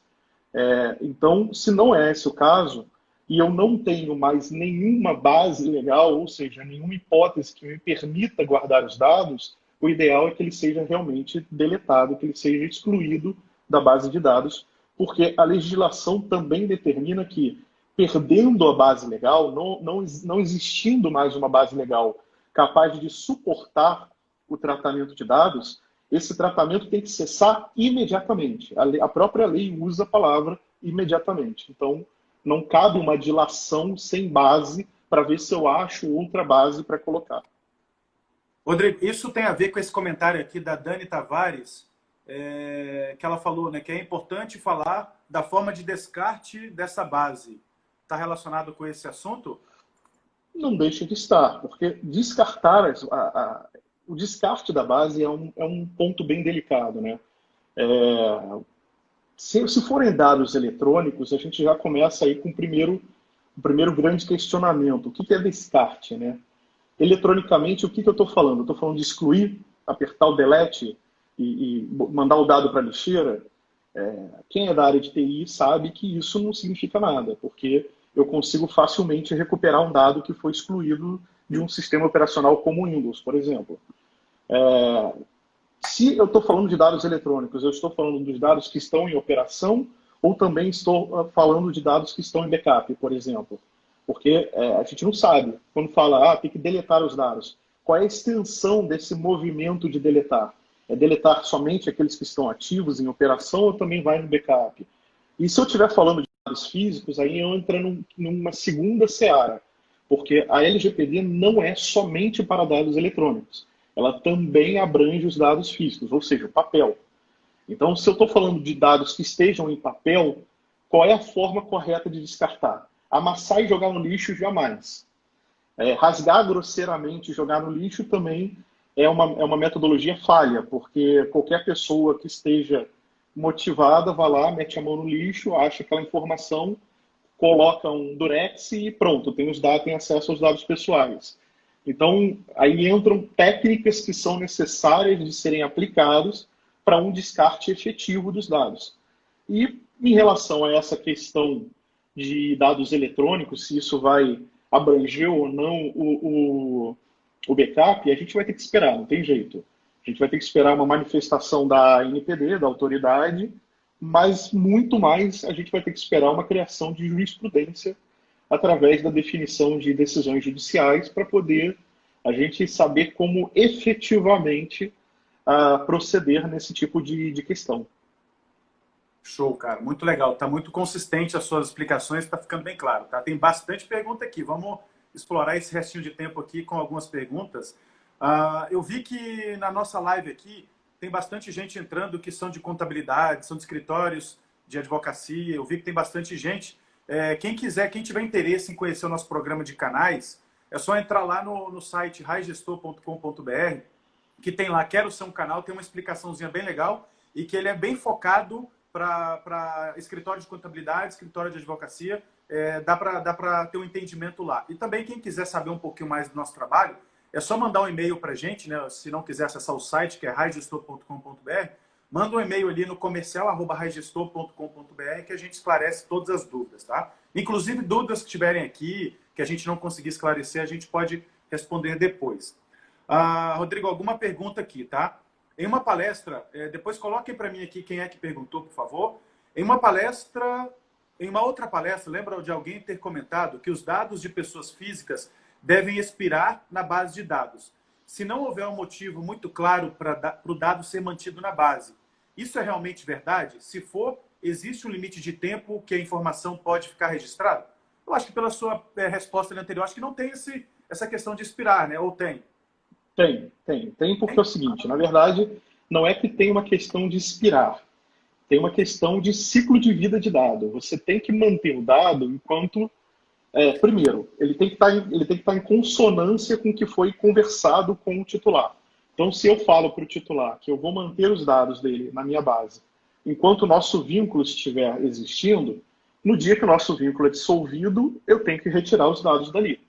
Então, se não é esse o caso, e eu não tenho mais nenhuma base legal, ou seja, nenhuma hipótese que me permita guardar os dados, o ideal é que ele seja realmente deletado, que ele seja excluído da base de dados, porque a legislação também determina que, perdendo a base legal, não existindo mais uma base legal capaz de suportar o tratamento de dados, esse tratamento tem que cessar imediatamente. A própria lei usa a palavra imediatamente. Então, não cabe uma dilação sem base para ver se eu acho outra base para colocar. Rodrigo, isso tem a ver com esse comentário aqui da Dani Tavares, que ela falou, né, que é importante falar da forma de descarte dessa base. Está relacionado com esse assunto? Não deixa de estar, porque descartar o descarte da base é um ponto bem delicado, né? Se forem dados eletrônicos, a gente já começa aí com o primeiro grande questionamento. O que é descarte, né? Eletronicamente, o que eu estou falando? Estou falando de excluir, apertar o delete e mandar o dado para a lixeira? Quem é da área de TI sabe que isso não significa nada, porque eu consigo facilmente recuperar um dado que foi excluído de um sistema operacional como o Windows, por exemplo. Se eu estou falando de dados eletrônicos, eu estou falando dos dados que estão em operação ou também estou falando de dados que estão em backup, por exemplo? Porque a gente não sabe. Quando fala, tem que deletar os dados. Qual é a extensão desse movimento de deletar? É deletar somente aqueles que estão ativos em operação ou também vai no backup? E se eu estiver falando de dados físicos, aí eu entro numa segunda seara, porque a LGPD não é somente para dados eletrônicos. Ela também abrange os dados físicos, ou seja, o papel. Então, se eu estou falando de dados que estejam em papel, qual é a forma correta de descartar? Amassar e jogar no lixo, jamais. Rasgar grosseiramente e jogar no lixo também é uma metodologia falha, porque qualquer pessoa que esteja motivada vai lá, mete a mão no lixo, acha aquela informação, coloca um durex e pronto, tem acesso aos dados pessoais. Então, aí entram técnicas que são necessárias de serem aplicadas para um descarte efetivo dos dados. E em relação a essa questão de dados eletrônicos, se isso vai abranger ou não o backup, a gente vai ter que esperar, não tem jeito. A gente vai ter que esperar uma manifestação da ANPD, da autoridade, mas muito mais a gente vai ter que esperar uma criação de jurisprudência através da definição de decisões judiciais para poder a gente saber como efetivamente proceder nesse tipo de questão. Show, cara. Muito legal. Está muito consistente as suas explicações, está ficando bem claro. Tá? Tem bastante pergunta aqui. Vamos explorar esse restinho de tempo aqui com algumas perguntas. Eu vi que na nossa live aqui tem bastante gente entrando que são de contabilidade, são de escritórios de advocacia. Eu vi que tem bastante gente. Quem tiver interesse em conhecer o nosso programa de canais, é só entrar lá no site raigestor.com.br, que tem lá, quero ser um canal, tem uma explicaçãozinha bem legal e que ele é bem focado para escritório de contabilidade, escritório de advocacia, dá para ter um entendimento lá. E também quem quiser saber um pouquinho mais do nosso trabalho, é só mandar um e-mail para a gente, né? Se não quiser acessar o site, que é raigestor.com.br, manda um e-mail ali no comercial@raigestor.com.br que a gente esclarece todas as dúvidas, tá? Inclusive, dúvidas que tiverem aqui, que a gente não conseguir esclarecer, a gente pode responder depois. Rodrigo, alguma pergunta aqui, tá? Em uma palestra, depois coloquem para mim aqui quem é que perguntou, por favor. Em uma outra palestra, lembra de alguém ter comentado que os dados de pessoas físicas devem expirar na base de dados, se não houver um motivo muito claro para o dado ser mantido na base. Isso é realmente verdade? Se for, existe um limite de tempo que a informação pode ficar registrada? Eu acho que pela sua resposta anterior, acho que não tem essa questão de expirar, né? Ou tem? Tem, porque é o seguinte, na verdade, não é que tem uma questão de expirar, tem uma questão de ciclo de vida de dado. Você tem que manter o dado enquanto... primeiro, ele tem que estar em consonância com o que foi conversado com o titular. Então, se eu falo para o titular que eu vou manter os dados dele na minha base, enquanto o nosso vínculo estiver existindo, no dia que o nosso vínculo é dissolvido, eu tenho que retirar os dados dali.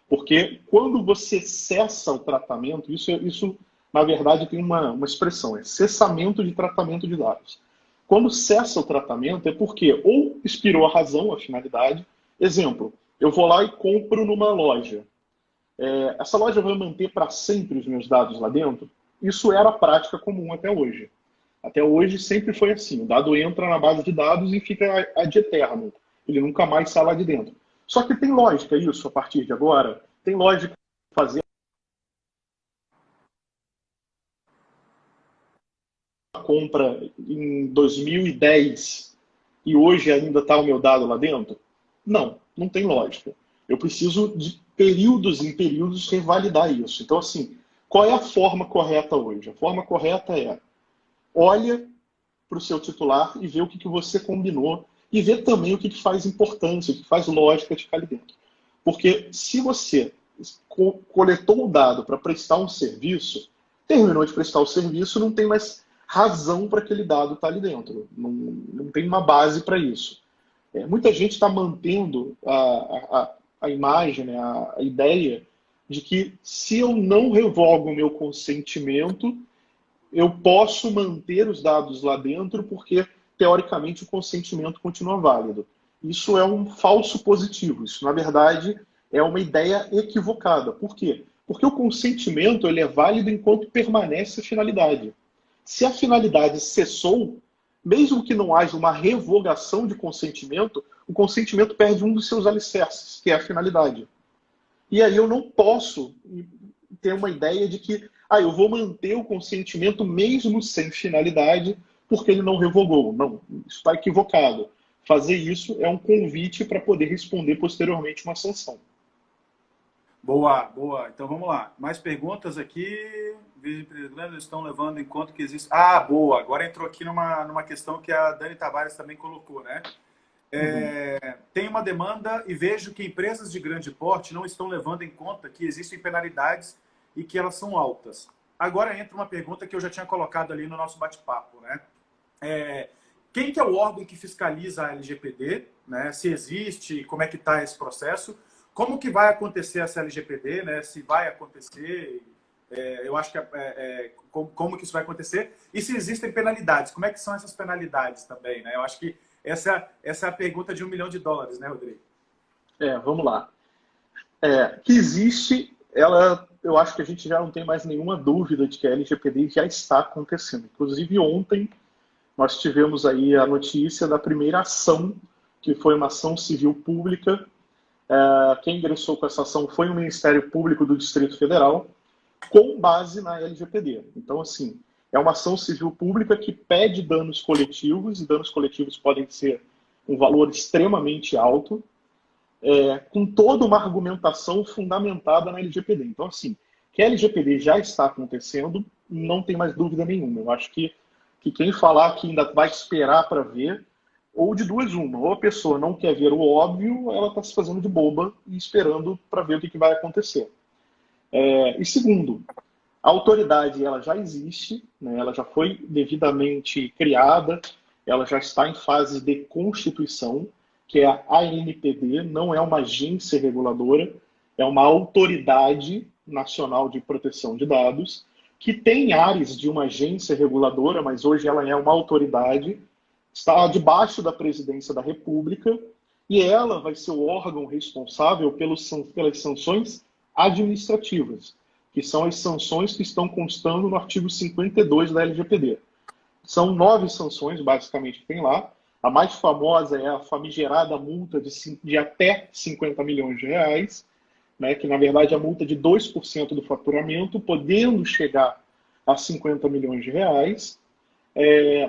Porque quando você cessa o tratamento, isso na verdade tem uma expressão, é cessamento de tratamento de dados. Quando cessa o tratamento é porque ou expirou a razão, a finalidade. Exemplo, eu vou lá e compro numa loja. Essa loja vai manter para sempre os meus dados lá dentro? Isso era a prática comum até hoje. Até hoje sempre foi assim. O dado entra na base de dados e fica ad eterno. Ele nunca mais sai lá de dentro. Só que tem lógica isso a partir de agora? Tem lógica fazer a compra em 2010 e hoje ainda está o meu dado lá dentro? Não tem lógica. Eu preciso de períodos em períodos revalidar isso. Então, assim, qual é a forma correta hoje? A forma correta é: olha para o seu titular e vê o que você combinou e vê também o que faz importância, o que faz lógica de ficar ali dentro. Porque se você coletou o dado para prestar um serviço, terminou de prestar o serviço, não tem mais razão para aquele dado estar ali dentro. Não tem uma base para isso. Muita gente está mantendo a imagem, né, a ideia de que se eu não revogo o meu consentimento, eu posso manter os dados lá dentro porque, teoricamente, o consentimento continua válido. Isso é um falso positivo. Isso, na verdade, é uma ideia equivocada. Por quê? Porque o consentimento ele é válido enquanto permanece a finalidade. Se a finalidade cessou, mesmo que não haja uma revogação de consentimento, o consentimento perde um dos seus alicerces, que é a finalidade. E aí eu não posso ter uma ideia de que eu vou manter o consentimento mesmo sem finalidade porque ele não revogou. Não, isso está equivocado. Fazer isso é um convite para poder responder posteriormente uma sanção. Boa, boa. Então vamos lá. Mais perguntas aqui. Eles estão levando em conta que existe... boa. Agora entrou aqui numa questão que a Dani Tavares também colocou, né? Tem uma demanda e vejo que empresas de grande porte não estão levando em conta que existem penalidades e que elas são altas. Agora entra uma pergunta que eu já tinha colocado ali no nosso bate-papo, né? Quem que é o órgão que fiscaliza a LGPD, né? Se existe, como é que está esse processo? Como que vai acontecer essa LGPD, né? Se vai acontecer, eu acho que como que isso vai acontecer? E se existem penalidades, como é que são essas penalidades também, né? Eu acho que essa é a pergunta de $1 milhão, né, Rodrigo? Vamos lá. Que existe, eu acho que a gente já não tem mais nenhuma dúvida de que a LGPD já está acontecendo. Inclusive, ontem nós tivemos aí a notícia da primeira ação, que foi uma ação civil pública. Quem ingressou com essa ação foi o Ministério Público do Distrito Federal, com base na LGPD. Então, assim, é uma ação civil pública que pede danos coletivos, e danos coletivos podem ser um valor extremamente alto, com toda uma argumentação fundamentada na LGPD. Então, assim, que a LGPD já está acontecendo, não tem mais dúvida nenhuma. Eu acho que quem falar que ainda vai esperar para ver, ou de duas uma, ou a pessoa não quer ver o óbvio, ela está se fazendo de boba e esperando para ver o que vai acontecer. E segundo, a autoridade ela já existe, né, ela já foi devidamente criada, ela já está em fase de constituição, que é a ANPD, não é uma agência reguladora, é uma autoridade nacional de proteção de dados, que tem áreas de uma agência reguladora, mas hoje ela é uma autoridade, está debaixo da presidência da República e ela vai ser o órgão responsável pelas sanções administrativas, que são as sanções que estão constando no artigo 52 da LGPD. São 9 sanções, basicamente, que tem lá. A mais famosa é a famigerada multa de até 50 milhões de reais, né, que, na verdade, é a multa de 2% do faturamento, podendo chegar a 50 milhões de reais.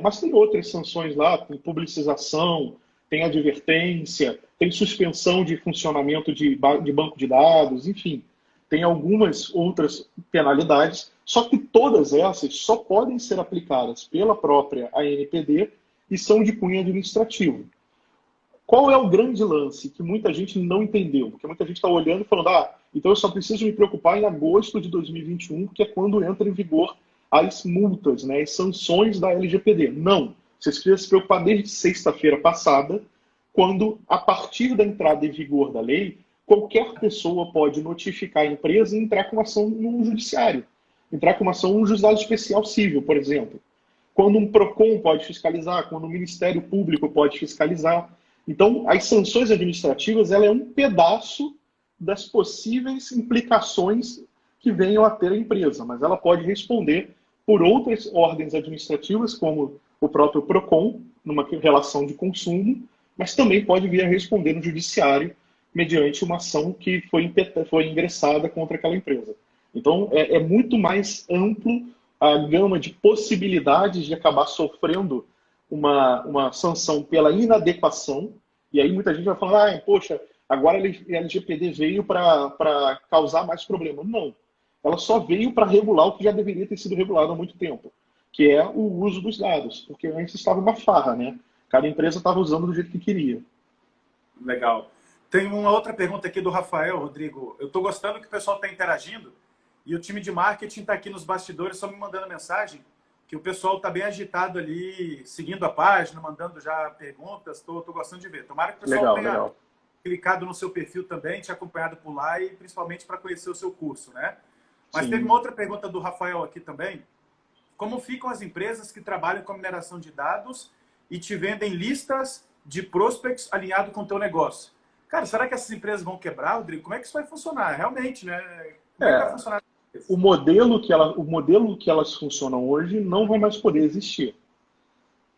Mas tem outras sanções lá, tem publicização, tem advertência, tem suspensão de funcionamento de banco de dados, enfim. Tem algumas outras penalidades, só que todas essas só podem ser aplicadas pela própria ANPD e são de cunho administrativo. Qual é o grande lance que muita gente não entendeu? Porque muita gente está olhando e falando, então eu só preciso me preocupar em agosto de 2021, que é quando entra em vigor as multas, né, as sanções da LGPD. Não. Vocês precisam se preocupar desde sexta-feira passada, quando, a partir da entrada em vigor da lei, qualquer pessoa pode notificar a empresa e entrar com uma ação no judiciário. Entrar com uma ação no juizado especial civil, por exemplo. Quando um PROCON pode fiscalizar, quando o Ministério Público pode fiscalizar. Então, as sanções administrativas, ela é um pedaço das possíveis implicações que venham a ter a empresa, mas ela pode responder por outras ordens administrativas, como o próprio PROCON, numa relação de consumo, mas também pode vir a responder no judiciário mediante uma ação que foi ingressada contra aquela empresa. Então, é muito mais amplo a gama de possibilidades de acabar sofrendo uma sanção pela inadequação, e aí muita gente vai falar, poxa, agora a LGPD veio para causar mais problema. Não. Ela só veio para regular o que já deveria ter sido regulado há muito tempo, que é o uso dos dados, porque antes estava uma farra, né? Cada empresa estava usando do jeito que queria. Legal. Tem uma outra pergunta aqui do Rafael, Rodrigo. Eu estou gostando que o pessoal está interagindo e o time de marketing está aqui nos bastidores só me mandando mensagem, que o pessoal está bem agitado ali, seguindo a página, mandando já perguntas. Estou gostando de ver. Tomara que o pessoal tenha clicado no seu perfil também, te acompanhado por lá e principalmente para conhecer o seu curso, né? Mas teve uma outra pergunta do Rafael aqui também. Como ficam as empresas que trabalham com mineração de dados e te vendem listas de prospects alinhado com o teu negócio? Cara, será que essas empresas vão quebrar, Rodrigo? Como é que isso vai funcionar? Realmente, né? Como é que vai funcionar? O modelo que elas funcionam hoje não vai mais poder existir.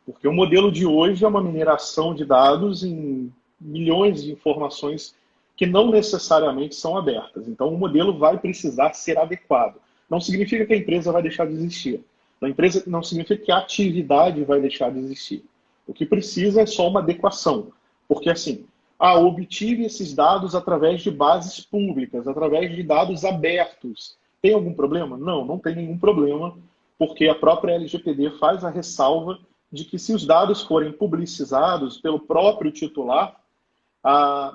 Porque o modelo de hoje é uma mineração de dados em milhões de informações que não necessariamente são abertas. Então, o modelo vai precisar ser adequado. Não significa que a empresa vai deixar de existir. A empresa não significa que a atividade vai deixar de existir. O que precisa é só uma adequação. Porque, assim, obtive esses dados através de bases públicas, através de dados abertos. Tem algum problema? Não, não tem nenhum problema, porque a própria LGPD faz a ressalva de que se os dados forem publicizados pelo próprio titular,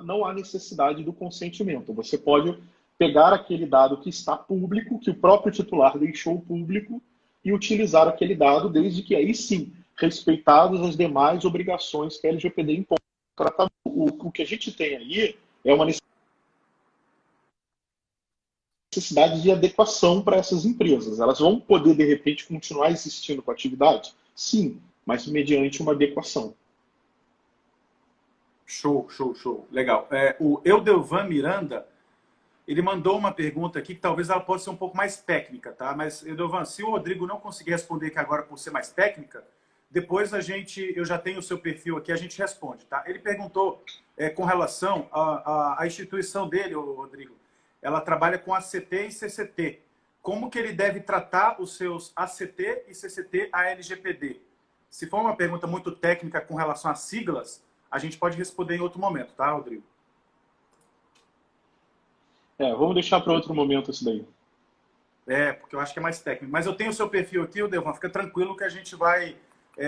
não há necessidade do consentimento. Você pode pegar aquele dado que está público, que o próprio titular deixou público, e utilizar aquele dado, desde que aí sim, respeitadas as demais obrigações que a LGPD impõe. O que a gente tem aí é uma necessidade de adequação para essas empresas. Elas vão poder, de repente, continuar existindo com a atividade? Sim, mas mediante uma adequação. Show. Legal. O Eudelvan Miranda, ele mandou uma pergunta aqui que talvez ela possa ser um pouco mais técnica, tá? Mas, Eudelvan, se o Rodrigo não conseguir responder aqui agora por ser mais técnica, depois eu já tenho o seu perfil aqui, a gente responde, tá? Ele perguntou com relação à instituição dele, Rodrigo. Ela trabalha com ACT e CCT. Como que ele deve tratar os seus ACT e CCT a LGPD? Se for uma pergunta muito técnica com relação às siglas, a gente pode responder em outro momento, tá, Rodrigo? Vamos deixar para outro momento isso daí. Porque eu acho que é mais técnico. Mas eu tenho o seu perfil aqui, Eudelvan, fica tranquilo que a gente vai,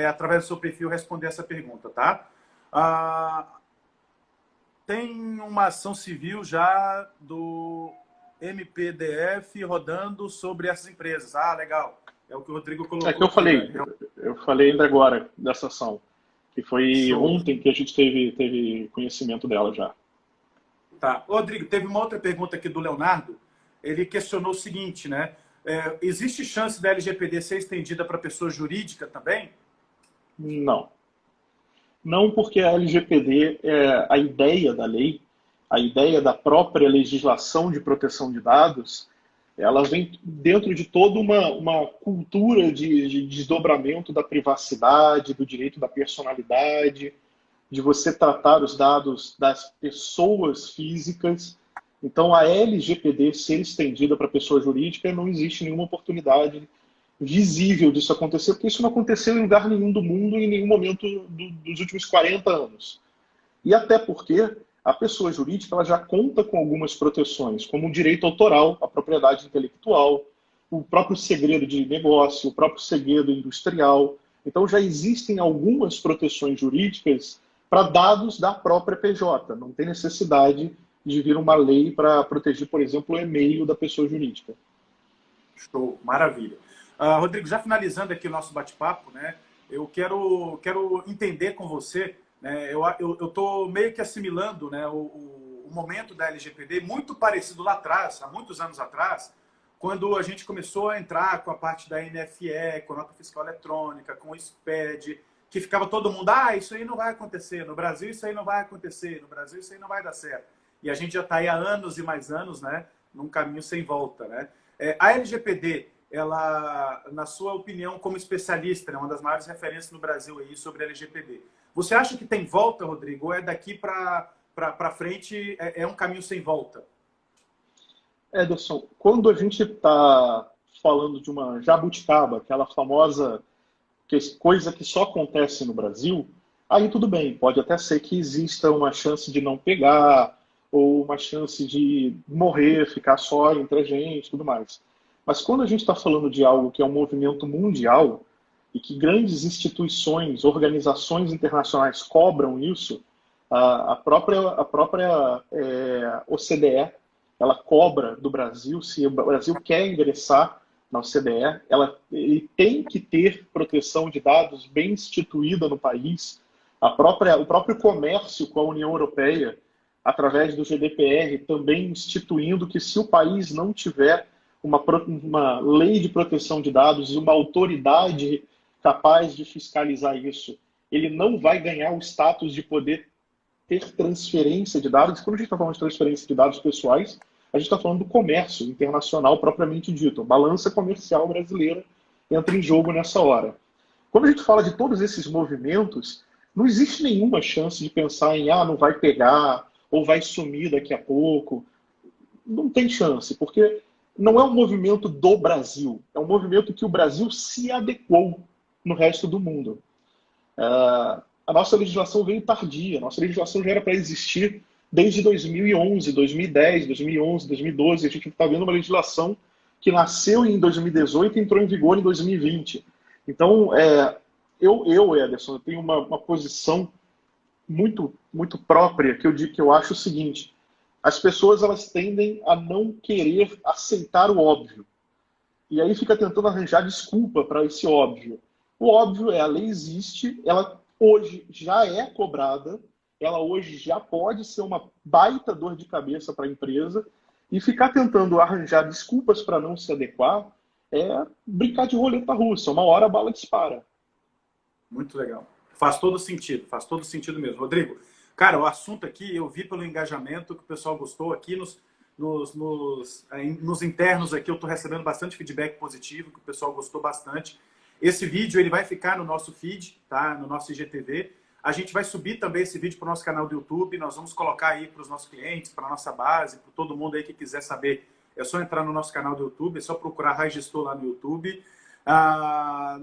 através do seu perfil, responder essa pergunta, tá? Tem uma ação civil já do MPDF rodando sobre essas empresas. Legal. É o que o Rodrigo colocou. É que eu falei. Né? Eu falei ainda agora dessa ação. Que foi ontem que a gente teve conhecimento dela já. Tá. Rodrigo, teve uma outra pergunta aqui do Leonardo. Ele questionou o seguinte, né? Existe chance da LGPD ser estendida para pessoa jurídica também? Não. Não, porque a LGPD, a ideia da lei, a ideia da própria legislação de proteção de dados, ela vem dentro de toda uma cultura de desdobramento da privacidade, do direito da personalidade, de você tratar os dados das pessoas físicas. Então, a LGPD ser estendida para pessoa jurídica, não existe nenhuma oportunidade visível disso acontecer, porque isso não aconteceu em lugar nenhum do mundo, em nenhum momento dos últimos 40 anos. E até porque a pessoa jurídica ela já conta com algumas proteções, como o direito autoral, a propriedade intelectual, o próprio segredo de negócio, o próprio segredo industrial. Então já existem algumas proteções jurídicas para dados da própria PJ. Não tem necessidade de vir uma lei para proteger, por exemplo, o e-mail da pessoa jurídica. Show, maravilha. Rodrigo, já finalizando aqui o nosso bate-papo, né? Eu quero entender com você, né? Eu estou meio que assimilando, né, o momento da LGPD muito parecido lá atrás, há muitos anos atrás, quando a gente começou a entrar com a parte da NFE, com a nota fiscal eletrônica, com o SPED, que ficava todo mundo, isso aí não vai acontecer, no Brasil isso aí não vai acontecer, no Brasil isso aí não vai dar certo. E a gente já está aí há anos e mais anos, né, num caminho sem volta, né? A LGPD, ela, na sua opinião, como especialista, né, uma das maiores referências no Brasil aí sobre a LGPD, você acha que tem volta, Rodrigo, ou é daqui para frente é um caminho sem volta? Ederson, quando a gente está falando de uma jabuticaba, aquela famosa coisa que só acontece no Brasil, aí tudo bem, pode até ser que exista uma chance de não pegar, ou uma chance de morrer, ficar só entre a gente, tudo mais. Mas quando a gente está falando de algo que é um movimento mundial, e que grandes instituições, organizações internacionais cobram isso, a própria OCDE, ela cobra do Brasil, se o Brasil quer ingressar na OCDE, ele tem que ter proteção de dados bem instituída no país. O próprio comércio com a União Europeia, através do GDPR, também instituindo que se o país não tiver uma lei de proteção de dados e uma autoridade capaz de fiscalizar isso, ele não vai ganhar o status de poder ter transferência de dados. Quando a gente está falando de transferência de dados pessoais, a gente está falando do comércio internacional propriamente dito. A balança comercial brasileira entra em jogo nessa hora. Quando a gente fala de todos esses movimentos, não existe nenhuma chance de pensar em não vai pegar ou vai sumir daqui a pouco. Não tem chance, porque não é um movimento do Brasil, é um movimento que o Brasil se adequou no resto do mundo. A nossa legislação veio tardia, a nossa legislação já era para existir desde 2011, 2010, 2011, 2012. A gente está vendo uma legislação que nasceu em 2018 e entrou em vigor em 2020. Então, Ederson, eu tenho uma posição muito, muito própria que eu acho o seguinte: as pessoas elas tendem a não querer aceitar o óbvio. E aí fica tentando arranjar desculpa para esse óbvio. O óbvio a lei existe, ela hoje já é cobrada, ela hoje já pode ser uma baita dor de cabeça para a empresa, e ficar tentando arranjar desculpas para não se adequar é brincar de roleta russa. Uma hora a bala dispara. Muito legal. Faz todo sentido mesmo. Rodrigo, cara, o assunto aqui, eu vi pelo engajamento que o pessoal gostou aqui nos internos aqui, eu estou recebendo bastante feedback positivo, que o pessoal gostou bastante. Esse vídeo ele vai ficar no nosso feed, tá? No nosso IGTV. A gente vai subir também esse vídeo para o nosso canal do YouTube. Nós vamos colocar aí para os nossos clientes, para a nossa base, para todo mundo aí que quiser saber. É só entrar no nosso canal do YouTube, é só procurar Rai Gestor lá no YouTube.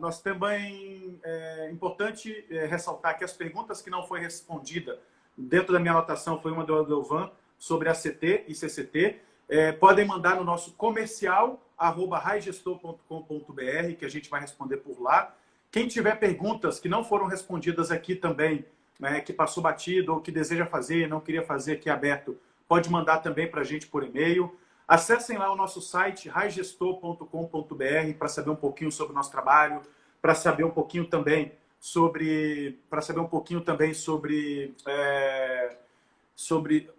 Nós também é importante ressaltar que as perguntas que não foi respondida dentro da minha anotação foi uma do Adelvan sobre ACT e CCT. Podem mandar no nosso comercial @raigestor.com.br, que a gente vai responder por lá. Quem tiver perguntas que não foram respondidas aqui também, né, que passou batido ou que deseja fazer, não queria fazer aqui aberto, pode mandar também para a gente por e-mail. Acessem lá o nosso site, raigestor.com.br, para saber um pouquinho sobre o nosso trabalho, para saber um pouquinho também sobre...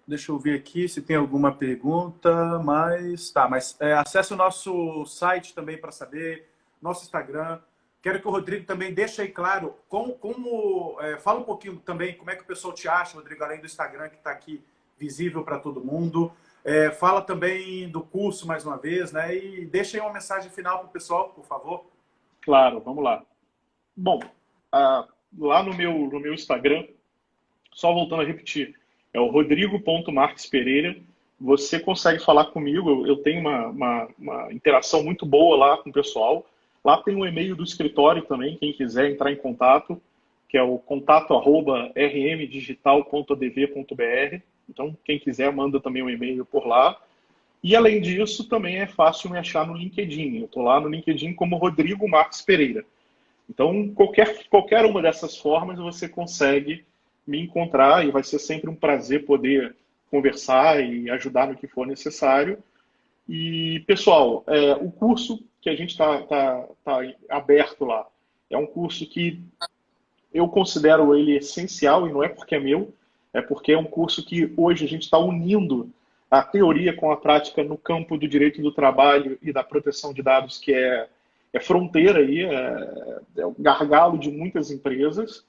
Deixa eu ver aqui se tem alguma pergunta, mas acesse o nosso site também para saber, nosso Instagram, Quero que o Rodrigo também deixe aí claro fala um pouquinho também como é que o pessoal te acha, Rodrigo, além do Instagram que está aqui visível para todo mundo. Fala também do curso mais uma vez, né? E deixa aí uma mensagem final para o pessoal, por favor. Claro, vamos lá. Bom, lá no meu Instagram, só voltando a repetir, é o rodrigo.marquespereira. Você consegue falar comigo, eu tenho uma interação muito boa lá com o pessoal. Lá tem um e-mail do escritório também, quem quiser entrar em contato, que é o contato@rmdigital.adv.br. Então, quem quiser, manda também um e-mail por lá. E, além disso, também é fácil me achar no LinkedIn. Eu estou lá no LinkedIn como Rodrigo Marques Pereira. Então, qualquer uma dessas formas você consegue me encontrar e vai ser sempre um prazer poder conversar e ajudar no que for necessário. E, pessoal, o curso que a gente tá aberto lá é um curso que eu considero ele essencial, e não é porque é meu, é porque é um curso que hoje a gente está unindo a teoria com a prática no campo do direito do trabalho e da proteção de dados, que é fronteira aí, é o gargalo de muitas empresas.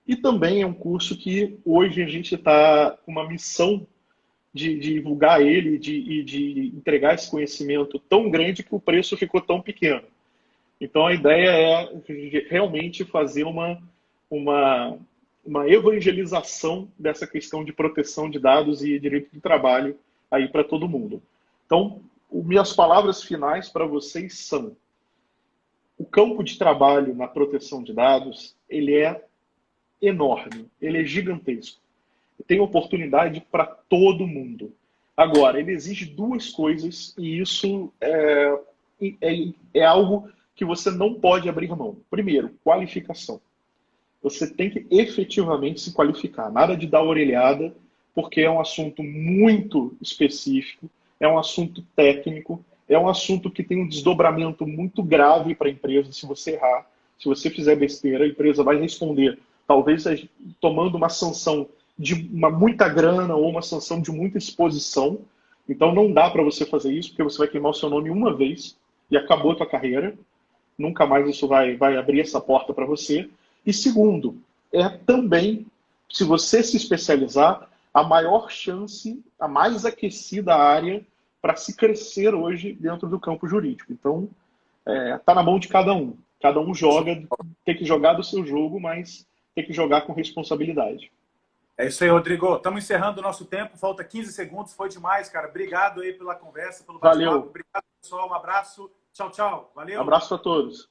E também é um curso que hoje a gente está com uma missão de divulgar ele e de entregar esse conhecimento tão grande que o preço ficou tão pequeno. Então a ideia é realmente fazer uma evangelização dessa questão de proteção de dados e direito do trabalho aí para todo mundo. Então, minhas palavras finais para vocês são: o campo de trabalho na proteção de dados, ele é enorme, ele é gigantesco. Tem oportunidade para todo mundo. Agora, ele exige duas coisas e isso é algo que você não pode abrir mão. Primeiro, qualificação. Você tem que efetivamente se qualificar. Nada de dar orelhada, porque é um assunto muito específico, é um assunto técnico, é um assunto que tem um desdobramento muito grave para a empresa. Se você errar, se você fizer besteira, a empresa vai responder, talvez tomando uma sanção de muita grana ou uma sanção de muita exposição. Então não dá para você fazer isso, porque você vai queimar o seu nome uma vez e acabou a tua carreira. Nunca mais isso vai abrir essa porta para você. E segundo, também, se você se especializar, a maior chance, a mais aquecida área para se crescer hoje dentro do campo jurídico. Então, está na mão de cada um. Cada um joga, tem que jogar do seu jogo, mas tem que jogar com responsabilidade. É isso aí, Rodrigo. Estamos encerrando o nosso tempo. Falta 15 segundos. Foi demais, cara. Obrigado aí pela conversa, pelo bate-papo. Valeu. Obrigado, pessoal. Um abraço. Tchau, tchau. Valeu. Abraço a todos.